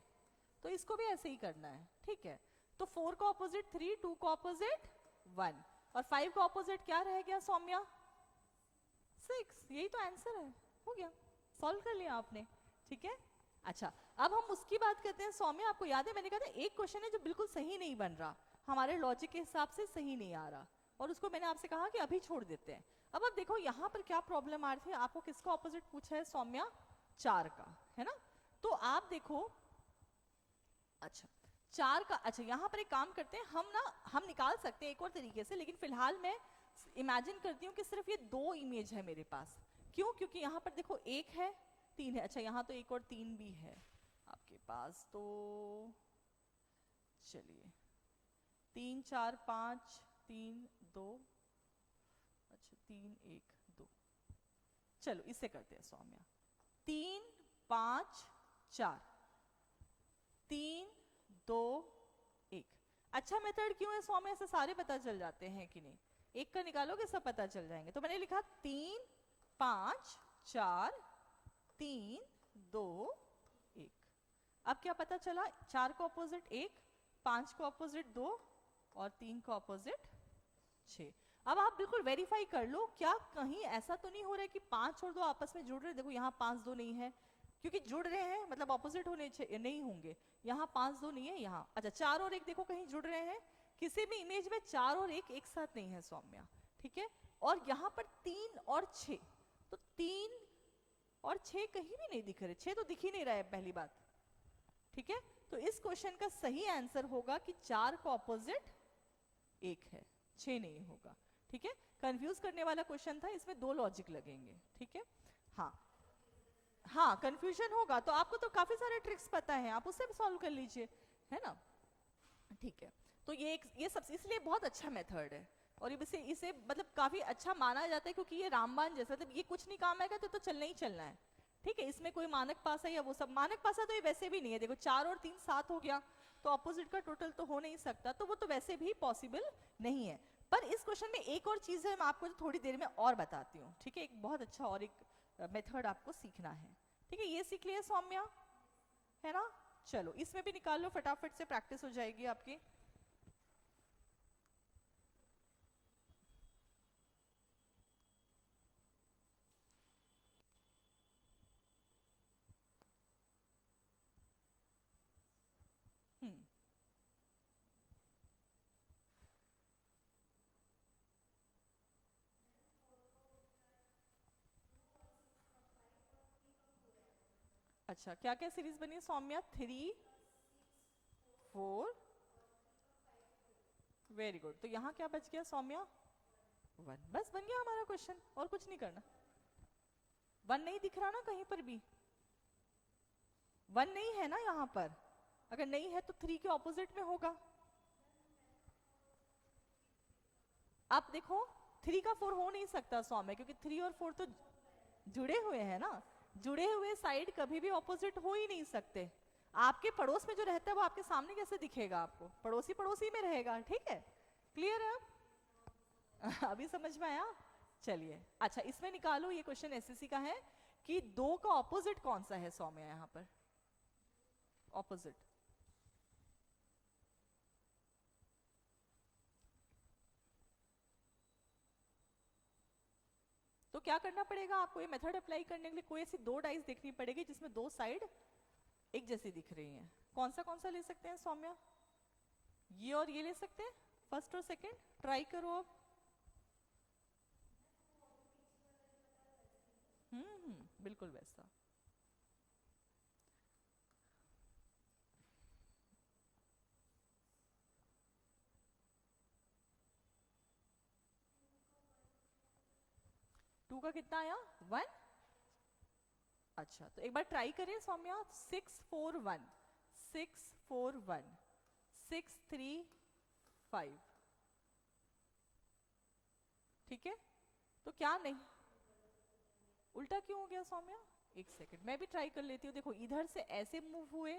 तो इसको भी ऐसे ही करना है। ठीक है, तो 4 का ऑपोजिट 3, 2 का ऑपोजिट 1, और 5 का ऑपोजिट क्या रह गया सौम्या? 6। यही तो आंसर है, हो गया, सॉल्व कर लिया आपने। ठीक है, अच्छा, अब हम उसकी बात करते हैं सौम्या। आपको याद है मैंने कहा था एक क्वेश्चन है जो बिल्कुल सही नहीं बन रहा, हमारे लॉजिक के हिसाब से सही नहीं आ रहा, और उसको मैंने आपसे कहा कि अभी छोड़ देते हैं। अब आप देखो यहाँ पर क्या प्रॉब्लम आ रही थी, आपको किसका ऑपोजिट पूछा है सौम्या? 4 का, है ना, तो आप देखो, अच्छा 4 का, अच्छा यहाँ पर एक काम करते हैं हम ना, हम निकाल सकते हैं एक और तरीके से, लेकिन फिलहाल मैं इमेजिन करती हूँ कि सिर्फ ये 2 इमेज है मेरे पास। क्यों? क्योंकि यहाँ पर देखो 1 है 3 है, अच्छा यहाँ तो 1 और 3 भी है आपके पास, तो चलिए 3 4 5 3 2, अच्छा 3 1 2, चलो इससे करते हैं सौम्या। 3 5 4, 3 2 1। अच्छा मेथड क्यों है सौम्या, ऐसे सारे पता चल जाते हैं कि नहीं? एक का निकालोगे सब पता चल जाएंगे। तो मैंने लिखा 3 5 4 3 2 1। अब क्या पता चला? 4 का ऑपोजिट 1, 5 का ऑपोजिट 2, और 3 का ऑपोजिट 6। अब आप बिल्कुल वेरीफाई कर लो, क्या कहीं ऐसा तो नहीं हो रहा है कि 5 और 2 आपस में जुड़ रहे? देखो यहाँ 5 2 नहीं है, क्योंकि जुड़ रहे हैं मतलब ऑपोजिट होने नहीं होंगे। यहाँ 5 2 नहीं है, यहाँ अच्छा 4 और 1 देखो कहीं जुड़ रहे हैं, किसी भी इमेज में 4 और 1 एक साथ नहीं है सौम्या। ठीक है, और यहाँ पर 3 और 6, तो 3 और 6 कहीं भी नहीं दिख रहे, 6 तो दिख ही नहीं रहा है पहली बात। ठीक है, तो इस क्वेश्चन का सही आंसर होगा कि 4 का ऑपोजिट 1 है, 6 नहीं होगा। ठीक है, कंफ्यूज करने वाला क्वेश्चन था, इसमें 2 लॉजिक लगेंगे। ठीक है, हाँ हाँ कंफ्यूजन होगा, तो आपको तो काफी सारे ट्रिक्स पता है, आप उससे भी सॉल्व कर लीजिए, है ना। ठीक है, तो ये सबसे इसलिए बहुत अच्छा मेथड है, और इसे इसे मतलब काफी अच्छा माना जाता है, क्योंकि ये रामबाण जैसा, मतलब ये कुछ नहीं काम आएगा तो चलना ही चलना है। ठीक है, इसमें कोई मानक पासा या वो सब, मानक पासा तो ये वैसे भी नहीं है, देखो 4 और 3 7 हो गया, तो ऑपोजिट का टोटल तो हो नहीं सकता, तो वो तो वैसे भी पॉसिबल नहीं है। पर इस क्वेश्चन में एक और चीज है, मैं आपको थोड़ी देर में और बताती हूँ। ठीक है, एक बहुत अच्छा और एक मेथड आपको सीखना है। ठीक है, ये सीख लिया सौम्या, है ना। चलो इसमें भी निकाल लो फटाफट से, प्रैक्टिस हो जाएगी आपकी। हम्म, अच्छा क्या क्या सीरीज बनी है सौम्या? 3 4, very good. तो यहाँ क्या बच गया सौम्या? 1, बस बन गया हमारा क्वेश्चन, और कुछ नहीं करना। 1 नहीं दिख रहा ना कहीं पर भी, 1 नहीं है ना यहाँ पर, अगर नहीं है तो 3 के ऑपोजिट में होगा। आप देखो 3 का 4 हो नहीं सकता सौम्या, क्योंकि 3 और 4 तो जुड़े हुए हैं ना, जुड़े हुए साइड कभी भी ऑपोजिट हो ही नहीं सकते। आपके पड़ोस में जो रहता है वो आपके सामने कैसे दिखेगा आपको? पड़ोसी पड़ोसी में रहेगा। ठीक है, क्लियर है अब? अभी समझ में आया? चलिए, अच्छा इसमें निकालो, ये क्वेश्चन एसएससी का है कि 2 का ऑपोजिट कौन सा है सौम्या? यहाँ पर ऑपोजिट तो क्या करना पड़ेगा आपको? ये मेथड अप्लाई करने के लिए कोई ऐसी 2 डाइस देखनी पड़ेगी जिसमें 2 साइड एक जैसी दिख रही हैं। कौन सा ले सकते हैं सौम्या? ये और ये ले सकते हैं, फर्स्ट और सेकंड, ट्राई करो अब। बिल्कुल वैसा। टू का कितना आया? 1। अच्छा तो एक बार ट्राई करें सौम्या, 6 4 1, 6 4 1, 6 3 5। ठीक है, तो क्या नहीं, उल्टा क्यों हो गया सौम्या? एक सेकंड मैं भी ट्राई कर लेती हूँ। देखो इधर से ऐसे मूव हुए,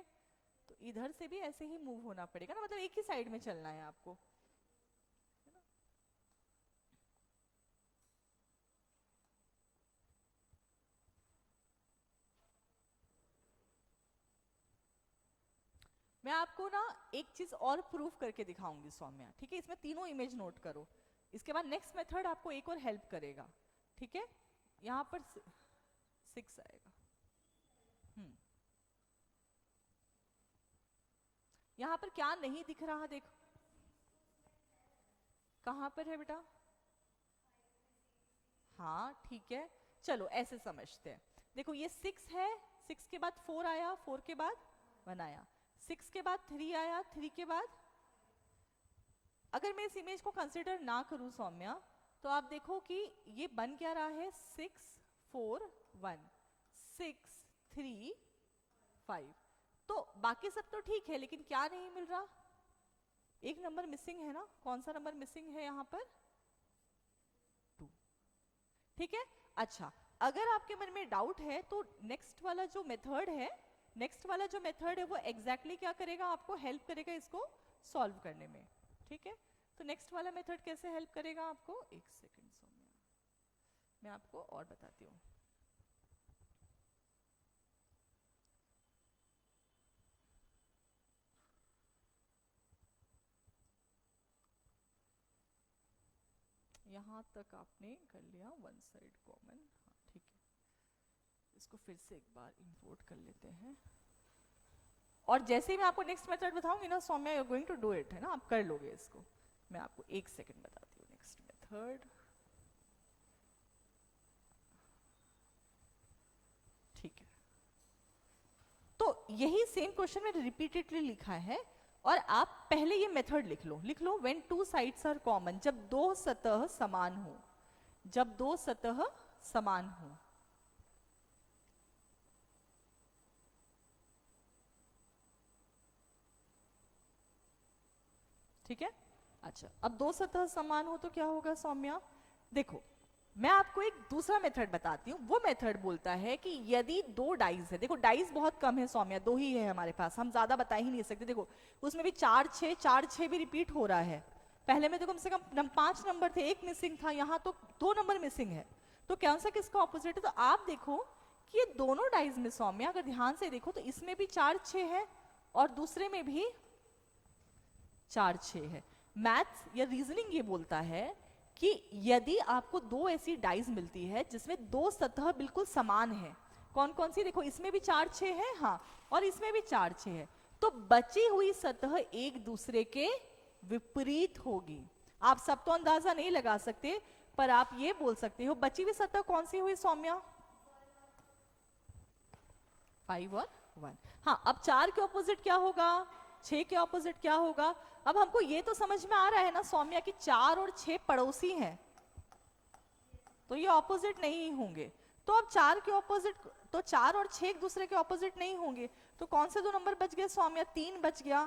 तो इधर से भी ऐसे ही मूव होना पड़ेगा ना, मतलब एक ही साइड में चलना है आपको, है ना? मैं आपको ना एक चीज और प्रूफ करके दिखाऊंगी सौम्या। ठीक है, इसमें तीनों इमेज नोट करो, इसके बाद नेक्स्ट मेथड आपको एक और हेल्प करेगा। ठीक है, यहाँ पर 6 आएगा। हम्म, यहाँ पर क्या नहीं दिख रहा देखो, कहाँ पर है बेटा? हाँ ठीक है, चलो ऐसे समझते हैं। देखो ये 6 है, 6 के बाद 4 आया, 4 के बाद 1 आया, 6 के बाद 3 आया, 3 के बाद, अगर मैं इस इमेज को कंसिडर ना करूं सौम्या, तो आप देखो कि ये बन क्या रहा है? 6 4 1, 6 3 5। तो बाकी सब तो ठीक है, लेकिन क्या नहीं मिल रहा? एक नंबर मिसिंग है ना, कौन सा नंबर मिसिंग है यहाँ पर? 2। ठीक है, अच्छा अगर आपके मन में डाउट है तो नेक्स्ट वाला जो मेथड है, नेक्स्ट वाला जो मेथड है वो एग्जैक्टली exactly क्या करेगा? आपको हेल्प करेगा इसको सॉल्व करने में। ठीक है, तो नेक्स्ट वाला मेथड कैसे हेल्प करेगा आपको? एक सेकंड सौम्या, मैं आपको और बताती हूँ। यहाँ तक आपने कर लिया, वन साइड कॉमन, हाँ ठीक है। इसको फिर से एक बार इंपोर्ट कर लेते हैं, और जैसे ही मैं आपको नेक्स्ट मेथड बताऊंगी ना Saumya, you are going to do it, है ना, आप कर लोगे इसको। मैं आपको एक सेकंड बताती हूँ नेक्स्ट मेथड। ठीक है, तो यही सेम क्वेश्चन मैंने रिपीटेडली लिखा है, और आप पहले ये मेथड लिख लो when two sides are common, जब दो सतह समान हो, जब दो सतह समान हो। ठीक है। अच्छा, अब दो सतह समान हो तो क्या होगा सौम्या? देखो मैं आपको एक दूसरा मेथड बताती हूँ। वो मेथड बोलता है कि यदि दो डाइज है, देखो डाइज बहुत कम है सौम्या, दो ही है हमारे पास, हम ज्यादा बता ही नहीं सकते। देखो उसमें भी 4 6 भी रिपीट हो रहा है। पहले में तो कम से कम 5 नंबर थे, एक मिसिंग था, यहाँ तो 2 नंबर मिसिंग है। तो कौन सा किसका ऑपोजिट है? तो आप देखो कि ये दोनों डाइज में सौम्या अगर ध्यान से देखो तो इसमें भी 4 6 है और दूसरे में भी 4 6 है। मैथ्स या रीजनिंग ये बोलता है कि यदि आपको दो ऐसी डाइज मिलती है जिसमें दो सतह बिल्कुल समान है, कौन कौन सी? देखो इसमें भी 4 6 है, हाँ, और इसमें भी 4 6 है, तो बची हुई सतह एक दूसरे के विपरीत होगी। आप सब तो अंदाजा नहीं लगा सकते, पर आप ये बोल सकते हो बची हुई सतह कौन सी हुई सौम्या? 5 और 1। हाँ, अब 4 के ऑपोजिट क्या होगा? 6 के ऑपोजिट क्या होगा? अब हमको ये तो समझ में आ रहा है ना सौम्या कि 4 और 6 पड़ोसी हैं, तो ये ऑपोजिट नहीं होंगे। तो अब 4 के ऑपोजिट, तो 4 और 6 एक दूसरे के ऑपोजिट नहीं होंगे, तो कौन से दो नंबर बच गए सौम्या? 3 बच गया,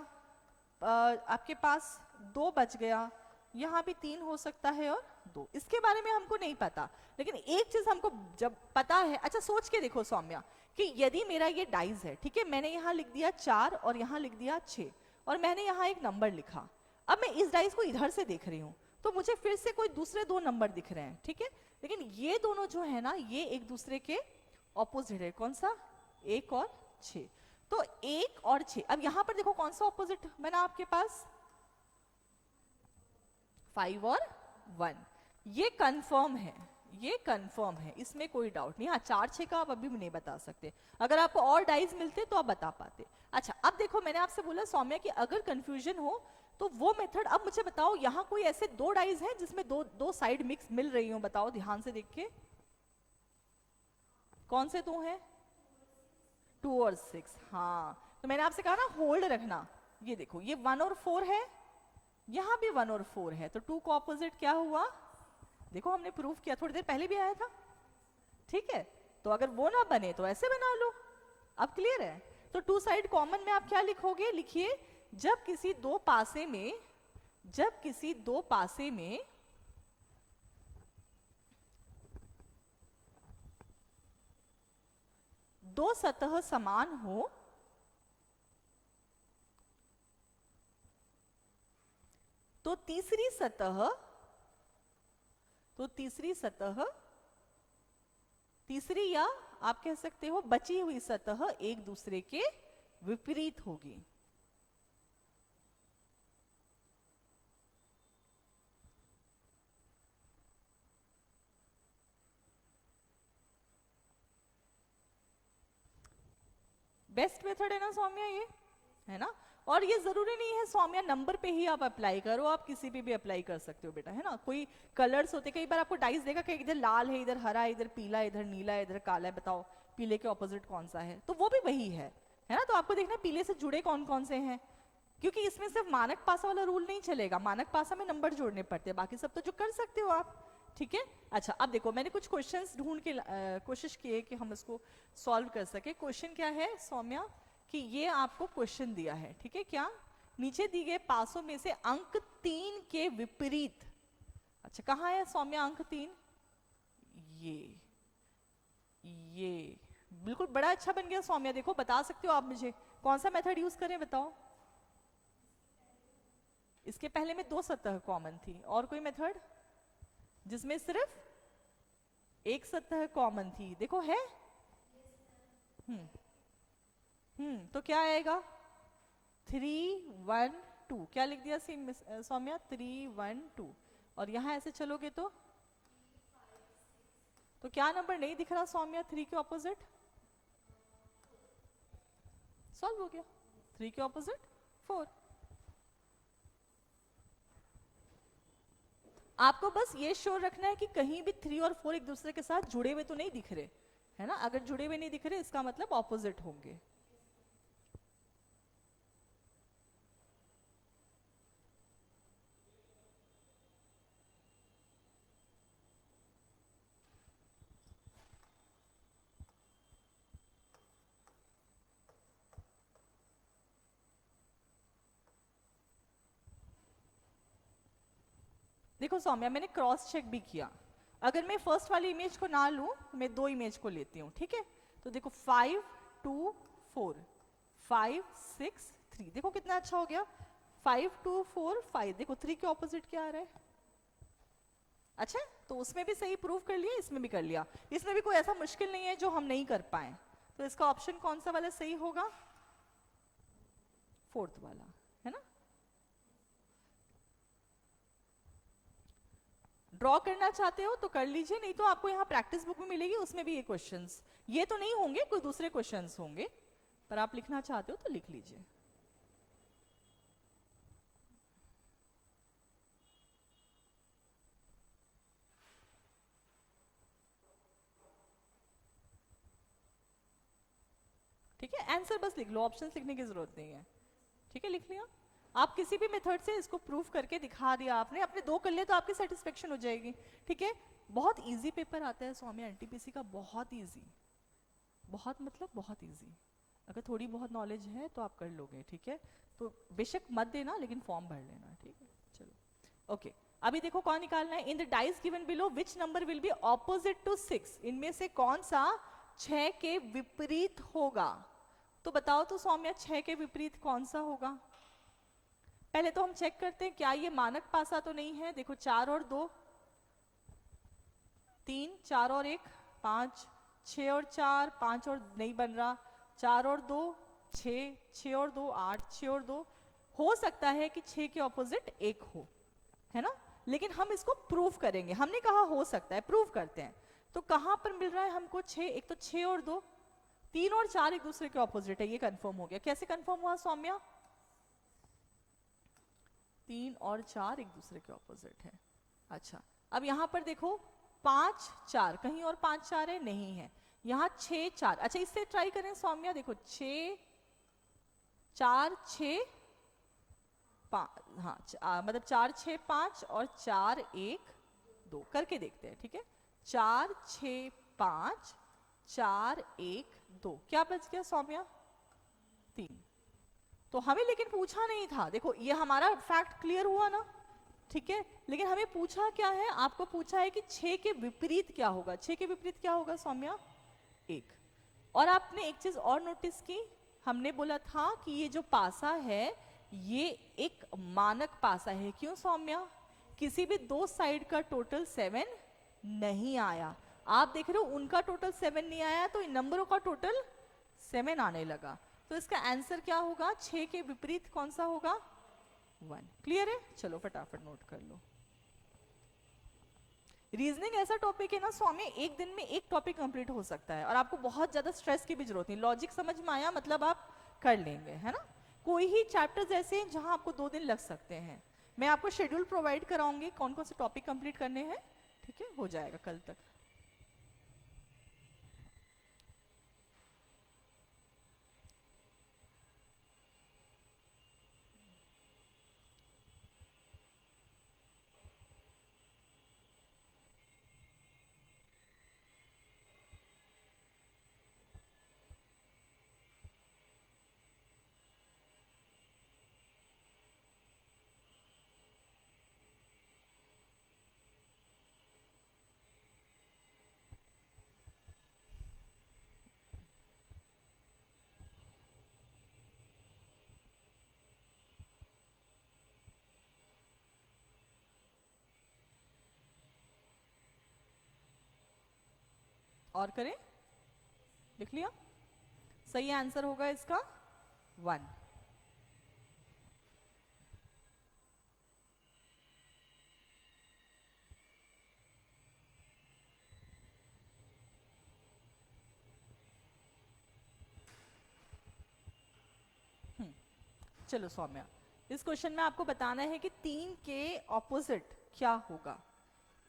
आपके पास 2 बच गया, यहाँ भी 3 हो सकता है और 2। इसके बारे में हमको नहीं पता, लेकिन एक चीज हमको जब पता है। अच्छा सोच के देखो सौम्या कि यदि मेरा ये डाइज है, ठीक है, मैंने यहाँ लिख दिया 4 और यहाँ लिख दिया 6 और मैंने यहाँ एक नंबर लिखा। अब मैं इस डाइज को इधर से देख रही हूँ तो मुझे फिर से कोई दूसरे 2 नंबर दिख रहे हैं, ठीक है, लेकिन ये दोनों जो है ना ये एक दूसरे के ऑपोजिट है। कौन सा? 1 और 6। तो 1 और 6, अब यहाँ पर देखो कौन सा ऑपोजिट बना आपके पास? 5 और 1। ये कंफर्म है, ये कंफर्म है, इसमें कोई डाउट नहीं। हाँ 4 6 का आप अभी भी नहीं बता सकते, अगर आपको और डाइज मिलते तो आप बता पाते। अच्छा अब देखो मैंने आपसे बोला सौम्या कि अगर कंफ्यूजन हो तो वो मेथड। अब मुझे बताओ यहाँ कोई ऐसे 2 डाइज हैं जिसमें दो साइड मिक्स मिल रही हो? बताओ ध्यान से देख के, कौन से 2 हैं? 2 और 6। हाँ तो मैंने आपसे कहा ना होल्ड रखना। ये देखो ये 1 और 4 है, यहाँ भी 1 और 4 है, तो 2 का ऑपोजिट क्या हुआ? देखो हमने प्रूफ किया, थोड़ी देर पहले भी आया था, ठीक है। तो अगर वो ना बने तो ऐसे बना लो। अब क्लियर है? तो 2 साइड कॉमन में आप क्या लिखोगे? लिखिए जब किसी दो पासे में, जब किसी दो पासे में दो सतह समान हो तो तीसरी सतह, तो तीसरी सतह, तीसरी या आप कह सकते हो बची हुई सतह एक दूसरे के विपरीत होगी। बेस्ट मेथड है ना सौम्या ये, है ना? और ये जरूरी नहीं है सौम्या नंबर पे ही आप अप्लाई करो, आप किसी पे भी अप्लाई कर सकते हो बेटा, है ना? कोई कलर्स होते, कई बार आपको डाइस देगा कि इधर लाल है, इधर हरा है, इधर पीला है, इधर नीला है, इधर काला है, बताओ पीले के ऑपोजिट कौन सा है? तो वो भी वही है ना? तो आपको देखना पीले से जुड़े कौन कौन से हैं, क्योंकि इसमें सिर्फ मानक पासा वाला रूल नहीं चलेगा, मानक पासा में नंबर जोड़ने पड़ते हैं, बाकी सब तो जो कर सकते हो आप, ठीक है। अच्छा अब देखो मैंने कुछ क्वेश्चंस ढूंढ के कोशिश की है कि हम इसको सॉल्व कर सके। क्वेश्चन क्या है सौम्या कि ये आपको क्वेश्चन दिया है, ठीक है, क्या नीचे दी गए पासों में से अंक 3 के विपरीत, अच्छा कहाँ है सौम्या अंक 3? ये बिल्कुल बड़ा अच्छा बन गया सौम्या। देखो बता सकते हो आप मुझे कौन सा मेथड यूज करें बताओ? इसके पहले में 2 सतह कॉमन थी, और कोई मेथड जिसमें सिर्फ एक सतह कॉमन थी? देखो है। तो क्या आएगा? 3 1 2, क्या लिख दिया सौम्या? 3 1 2, और यहां ऐसे चलोगे तो क्या नंबर नहीं दिख रहा सौम्या 3 के ऑपोजिट? सॉल्व हो गया, 3 के ऑपोजिट 4। आपको बस ये श्योर रखना है कि कहीं भी 3 और 4 एक दूसरे के साथ जुड़े हुए तो नहीं दिख रहे, है ना? अगर जुड़े हुए नहीं दिख रहे इसका मतलब ऑपोजिट होंगे। देखो सौम्या, मैंने क्रॉस चेक भी किया। अगर मैं फर्स्ट वाली इमेज को ना लूं, मैं दो इमेज को लेती हूँ, ठीक है। तो देखो 5 2 4, 5 6 3, देखो कितना अच्छा हो गया। 5 2 4 5, देखो 3 के ऑपोजिट क्या आ रहा है। अच्छा, तो उसमें भी सही प्रूव कर लिया, इसमें भी कर लिया। इसमें भी कोई ऐसा मुश्किल नहीं है जो हम नहीं कर पाए। तो इसका ऑप्शन कौन सा वाला सही होगा? फोर्थ वाला, है ना। ड्रॉ करना चाहते हो तो कर लीजिए, नहीं तो आपको यहाँ प्रैक्टिस बुक में मिलेगी, उसमें भी ये क्वेश्चंस, ये तो नहीं होंगे, कोई दूसरे क्वेश्चंस होंगे, पर आप लिखना चाहते हो तो लिख लीजिए। ठीक है, आंसर बस लिख लो, ऑप्शंस लिखने की जरूरत नहीं है। ठीक है, लिख लिया। आप किसी भी मेथड से इसको प्रूव करके दिखा दिया आपने, अपने दो कर लिए तो आपकी सेटिस्फेक्शन हो जाएगी। ठीक है, बहुत इजी पेपर आता है स्वामी एनटीपीसी का, बहुत इजी, बहुत मतलब बहुत इजी। अगर थोड़ी बहुत नॉलेज है तो आप कर लोगे। ठीक है, तो बेशक मत देना, लेकिन फॉर्म भर लेना। ठीक है, चलो ओके। अभी देखो कौन निकालना है। In the dice given below which number will be opposite to 6, इनमें से कौन सा 6 के विपरीत होगा? तो बताओ तो सौम्या, 6 के विपरीत कौन सा होगा? पहले तो हम चेक करते हैं क्या ये मानक पासा तो नहीं है। देखो 4 और 2 3, 4 और 1 5, 6 और 4 5 और नहीं बन रहा, 4 और 2 6, 6 और 2 8, 6 और 2। हो सकता है कि 6 के ऑपोजिट 1 हो, है ना, लेकिन हम इसको प्रूव करेंगे। हमने कहा हो सकता है, प्रूव करते हैं। तो कहां पर मिल रहा है हमको 6? एक तो 6 और 2, 3 और 4 एक दूसरे के ऑपोजिट है, ये कंफर्म हो गया। कैसे कंफर्म हुआ सौम्या? 3 और 4 एक दूसरे के ऑपोजिट है। अच्छा, अब यहां पर देखो 5 4, कहीं और 5 4 है? नहीं है। यहाँ 6 4, अच्छा इससे ट्राई करें सौम्या। देखो 6 4 6 5, हाँ मतलब 4 6 5 और 4 1 2 करके देखते हैं। ठीक है, 4 6 5 4 1 2, क्या बच गया सौम्या? 3। तो हमें लेकिन पूछा नहीं था, देखो ये हमारा फैक्ट क्लियर हुआ ना। ठीक है, लेकिन हमें पूछा क्या है? आपको पूछा है कि 6 के विपरीत क्या होगा। 6 के विपरीत क्या होगा सौम्या? 1। और आपने एक चीज और नोटिस की, हमने बोला था कि ये जो पासा है ये एक मानक पासा है। क्यों सौम्या? किसी भी दो साइड का टोटल 7 नहीं आया। आप देख रहे हो उनका टोटल 7 नहीं आया, तो इन नंबरों का टोटल 7 आने लगा। तो इसका आंसर क्या होगा? 6 के विपरीत कौन सा होगा? 1। क्लियर है? चलो फटाफट नोट कर लो। रीजनिंग ऐसा टॉपिक है ना स्वामी, एक दिन में एक टॉपिक कंप्लीट हो सकता है और आपको बहुत ज्यादा स्ट्रेस की भी जरूरत नहीं। लॉजिक समझ में आया मतलब आप कर लेंगे, है ना। कोई ही चैप्टर्स ऐसे हैं जहां आपको 2 दिन लग सकते हैं। मैं आपको शेड्यूल प्रोवाइड कराऊंगी कौन कौन से टॉपिक कंप्लीट करने हैं। ठीक है, हो जाएगा कल तक। और करें? लिख लिया? सही आंसर होगा इसका 1। चलो सौम्या, इस क्वेश्चन में आपको बताना है कि 3 के ऑपोजिट क्या होगा।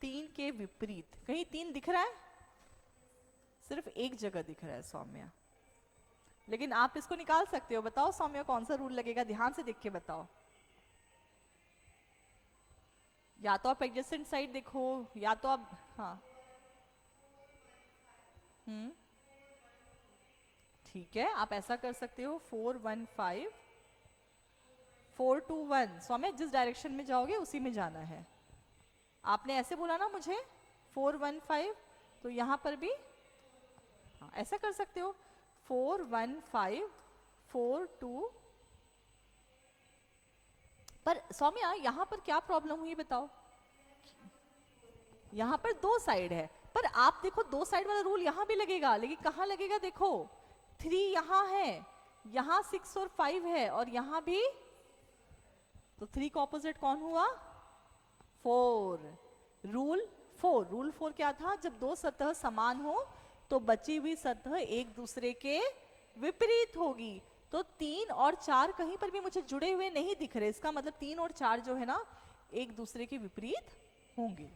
3 के विपरीत, कहीं 3 दिख रहा है? सिर्फ एक जगह दिख रहा है सौम्या, लेकिन आप इसको निकाल सकते हो। बताओ सौम्या कौन सा रूल लगेगा, ध्यान से देख के बताओ। या तो आप एडजेसेंट साइड देखो, या तो आप, हाँ ठीक है, आप ऐसा कर सकते हो। 4 1 5 4 2 1, सौम्या जिस डायरेक्शन में जाओगे उसी में जाना है। आपने ऐसे बोला ना मुझे 415, तो यहाँ पर भी हाँ, ऐसा कर सकते हो 41542। पर सौम्या यहाँ पर क्या प्रॉब्लम हुई बताओ? यहाँ पर दो साइड है, पर आप देखो दो साइड वाला रूल यहाँ भी लगेगा, लेकिन कहाँ लगेगा देखो, 3 यहाँ है, यहाँ 6 और 5 है, और यहाँ भी, तो 3 का ऑपोजिट कौन हुआ? 4। रूल 4, रूल 4 क्या था? जब दो सतह समान हो तो बची हुई सतह एक दूसरे के विपरीत होगी। तो 3 और 4 कहीं पर भी मुझे जुड़े हुए नहीं दिख रहे, इसका मतलब 3 और 4 जो है ना एक दूसरे के विपरीत होंगे।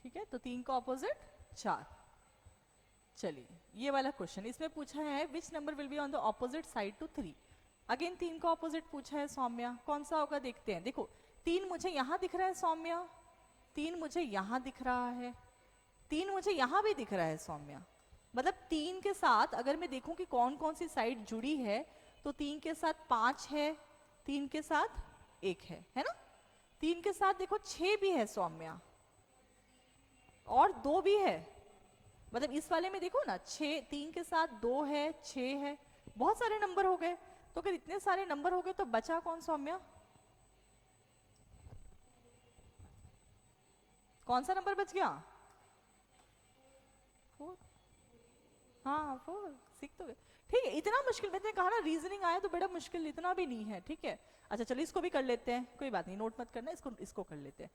ठीक है, तो 3 का ऑपोजिट 4। चलिए ये वाला क्वेश्चन, इसमें पूछा है which number will be on the opposite side to 3। Again 3 का ऑपोजिट पूछा है सौम्या, कौन सा होगा देखते हैं। देखो 3 मुझे यहाँ दिख रहा है सौम्या, 3 मुझे यहाँ दिख रहा है, 3 मुझे यहाँ भी दिख रहा है सौम्या। मतलब 3 के साथ अगर मैं देखूं कि कौन कौन सी साइड जुड़ी है, तो 3 के साथ 5 है, 3 के साथ 1 है ना? 3 के साथ देखो 6 भी है सौम्या, और 2 भी है। मतलब इस वाले में देखो ना 6, 3 के साथ 2 है, 6 है, बहुत सारे नंबर हो गए। तो अगर इतने सारे नंबर हो गए तो बचा कौन सौम्या? कौन सा नंबर बच गया? 4। हाँ 4, सीख तो गए। ठीक है, इतना मुश्किल, मैंने कहा ना रीजनिंग आया तो बड़ा मुश्किल इतना भी नहीं है। ठीक है, अच्छा चलो इसको भी कर लेते हैं, कोई बात नहीं, नोट मत करना, इसको कर लेते हैं।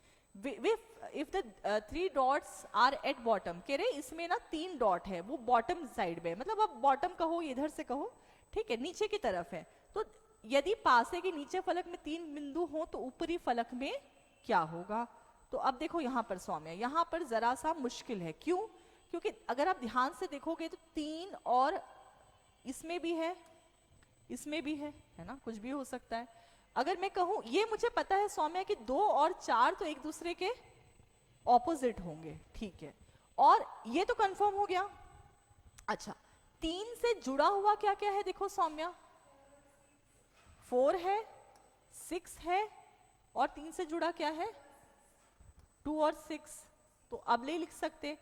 If the 3 dots are at bottom, कह रहे इसमें ना 3 डॉट है, वो बॉटम साइड में, मतलब अब बॉटम कहो इधर से कहो, ठीक है, नीचे की तरफ है। तो यदि पासे के नीचे फलक में 3 बिंदु हो तो ऊपरी फलक में क्या होगा? तो अब देखो यहाँ पर सौम्या, यहाँ पर जरा सा मुश्किल है। क्यों? क्योंकि अगर आप ध्यान से देखोगे तो 3 और इसमें भी है, इसमें भी है ना, कुछ भी हो सकता है। अगर मैं कहूं, ये मुझे पता है सौम्या कि 2 और 4 तो एक दूसरे के ऑपोजिट होंगे, ठीक है, और ये तो कंफर्म हो गया। अच्छा 3 से जुड़ा हुआ क्या क्या है देखो सौम्या, 4 है, 6 है, और 3 से जुड़ा क्या है, 2 और 6। तो अब ले लिख सकते।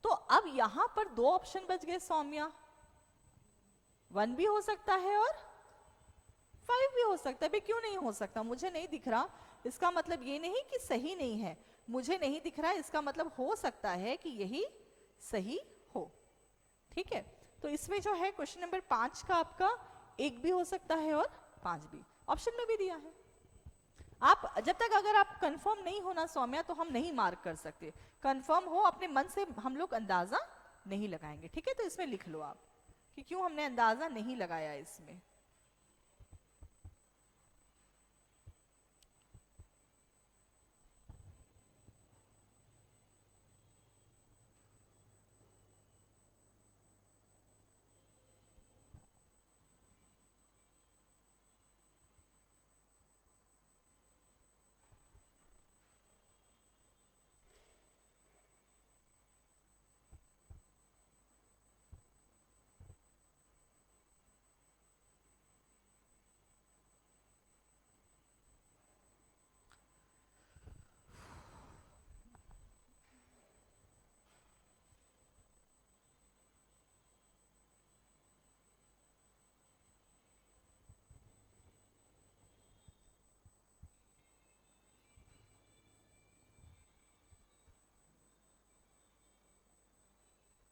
तो अब यहां पर 2 ऑप्शन बच गए सौम्या, 1 भी हो सकता है और 5 भी हो सकता है। भाई क्यों नहीं हो सकता? मुझे नहीं दिख रहा, इसका मतलब ये नहीं कि सही नहीं है, मुझे नहीं दिख रहा है इसका मतलब हो सकता है कि यही सही हो। ठीक है, तो इसमें जो है क्वेश्चन नंबर 5 का आपका 1 भी हो सकता है और 5 भी, ऑप्शन में भी दिया है। आप जब तक अगर आप कंफर्म नहीं होना सौम्या तो हम नहीं मार्क कर सकते, कंफर्म हो अपने मन से हम लोग अंदाजा नहीं लगाएंगे। ठीक है, तो इसमें लिख लो आप कि क्यों हमने अंदाजा नहीं लगाया इसमें।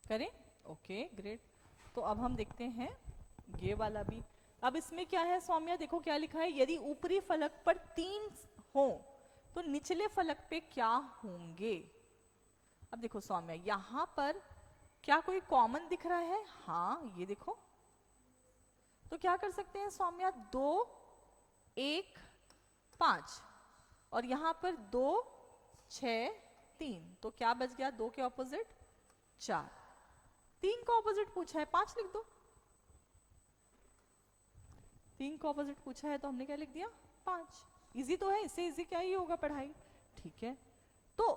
करें? Okay great. तो अब हम देखते हैं ये वाला भी। अब इसमें क्या है सौम्या, देखो क्या लिखा है, यदि ऊपरी फलक पर 3 हो तो निचले फलक पे क्या होंगे। अब देखो सौम्या, यहां पर क्या कोई कॉमन दिख रहा है? हाँ ये देखो, तो क्या कर सकते हैं सौम्या, 2 1 5 और यहां पर 2 6 3, तो क्या बच गया 2 के ऑपोजिट 4। 3 का ऑपोजिट पूछा है 5 लिख दो। 3 का ऑपोजिट पूछा है तो हमने क्या लिख दिया 5। इजी तो है, इससे इजी क्या ही होगा पढ़ाई। ठीक है, तो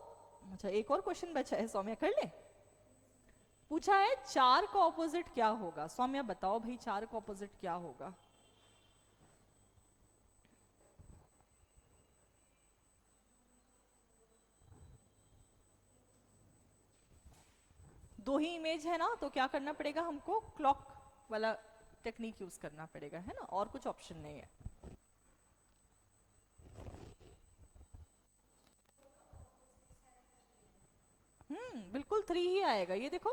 अच्छा एक और क्वेश्चन बचा है सौम्या, कर ले। पूछा है 4 का ऑपोजिट क्या होगा। सौम्या बताओ भाई 4 का ऑपोजिट क्या होगा। दो ही इमेज है ना, तो क्या करना पड़ेगा हमको, क्लॉक वाला टेक्निक यूज करना पड़ेगा, है ना, और कुछ ऑप्शन नहीं है। बिल्कुल 3 ही आएगा, ये देखो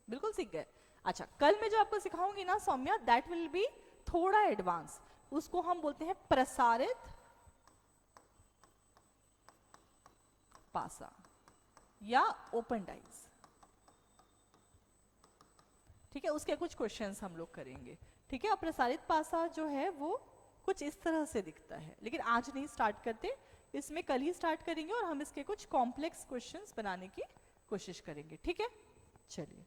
बिल्कुल सीख गए। अच्छा कल मैं जो आपको सिखाऊंगी ना सौम्या, दैट विल बी थोड़ा एडवांस, उसको हम बोलते हैं प्रसारित पासा या ओपन डाइज। ठीक है, उसके कुछ क्वेश्चंस हम लोग करेंगे। ठीक है, और प्रसारित पासा जो है वो कुछ इस तरह से दिखता है, लेकिन आज नहीं स्टार्ट करते, इसमें कल ही स्टार्ट करेंगे और हम इसके कुछ कॉम्प्लेक्स क्वेश्चंस बनाने की कोशिश करेंगे। ठीक है, चलिए।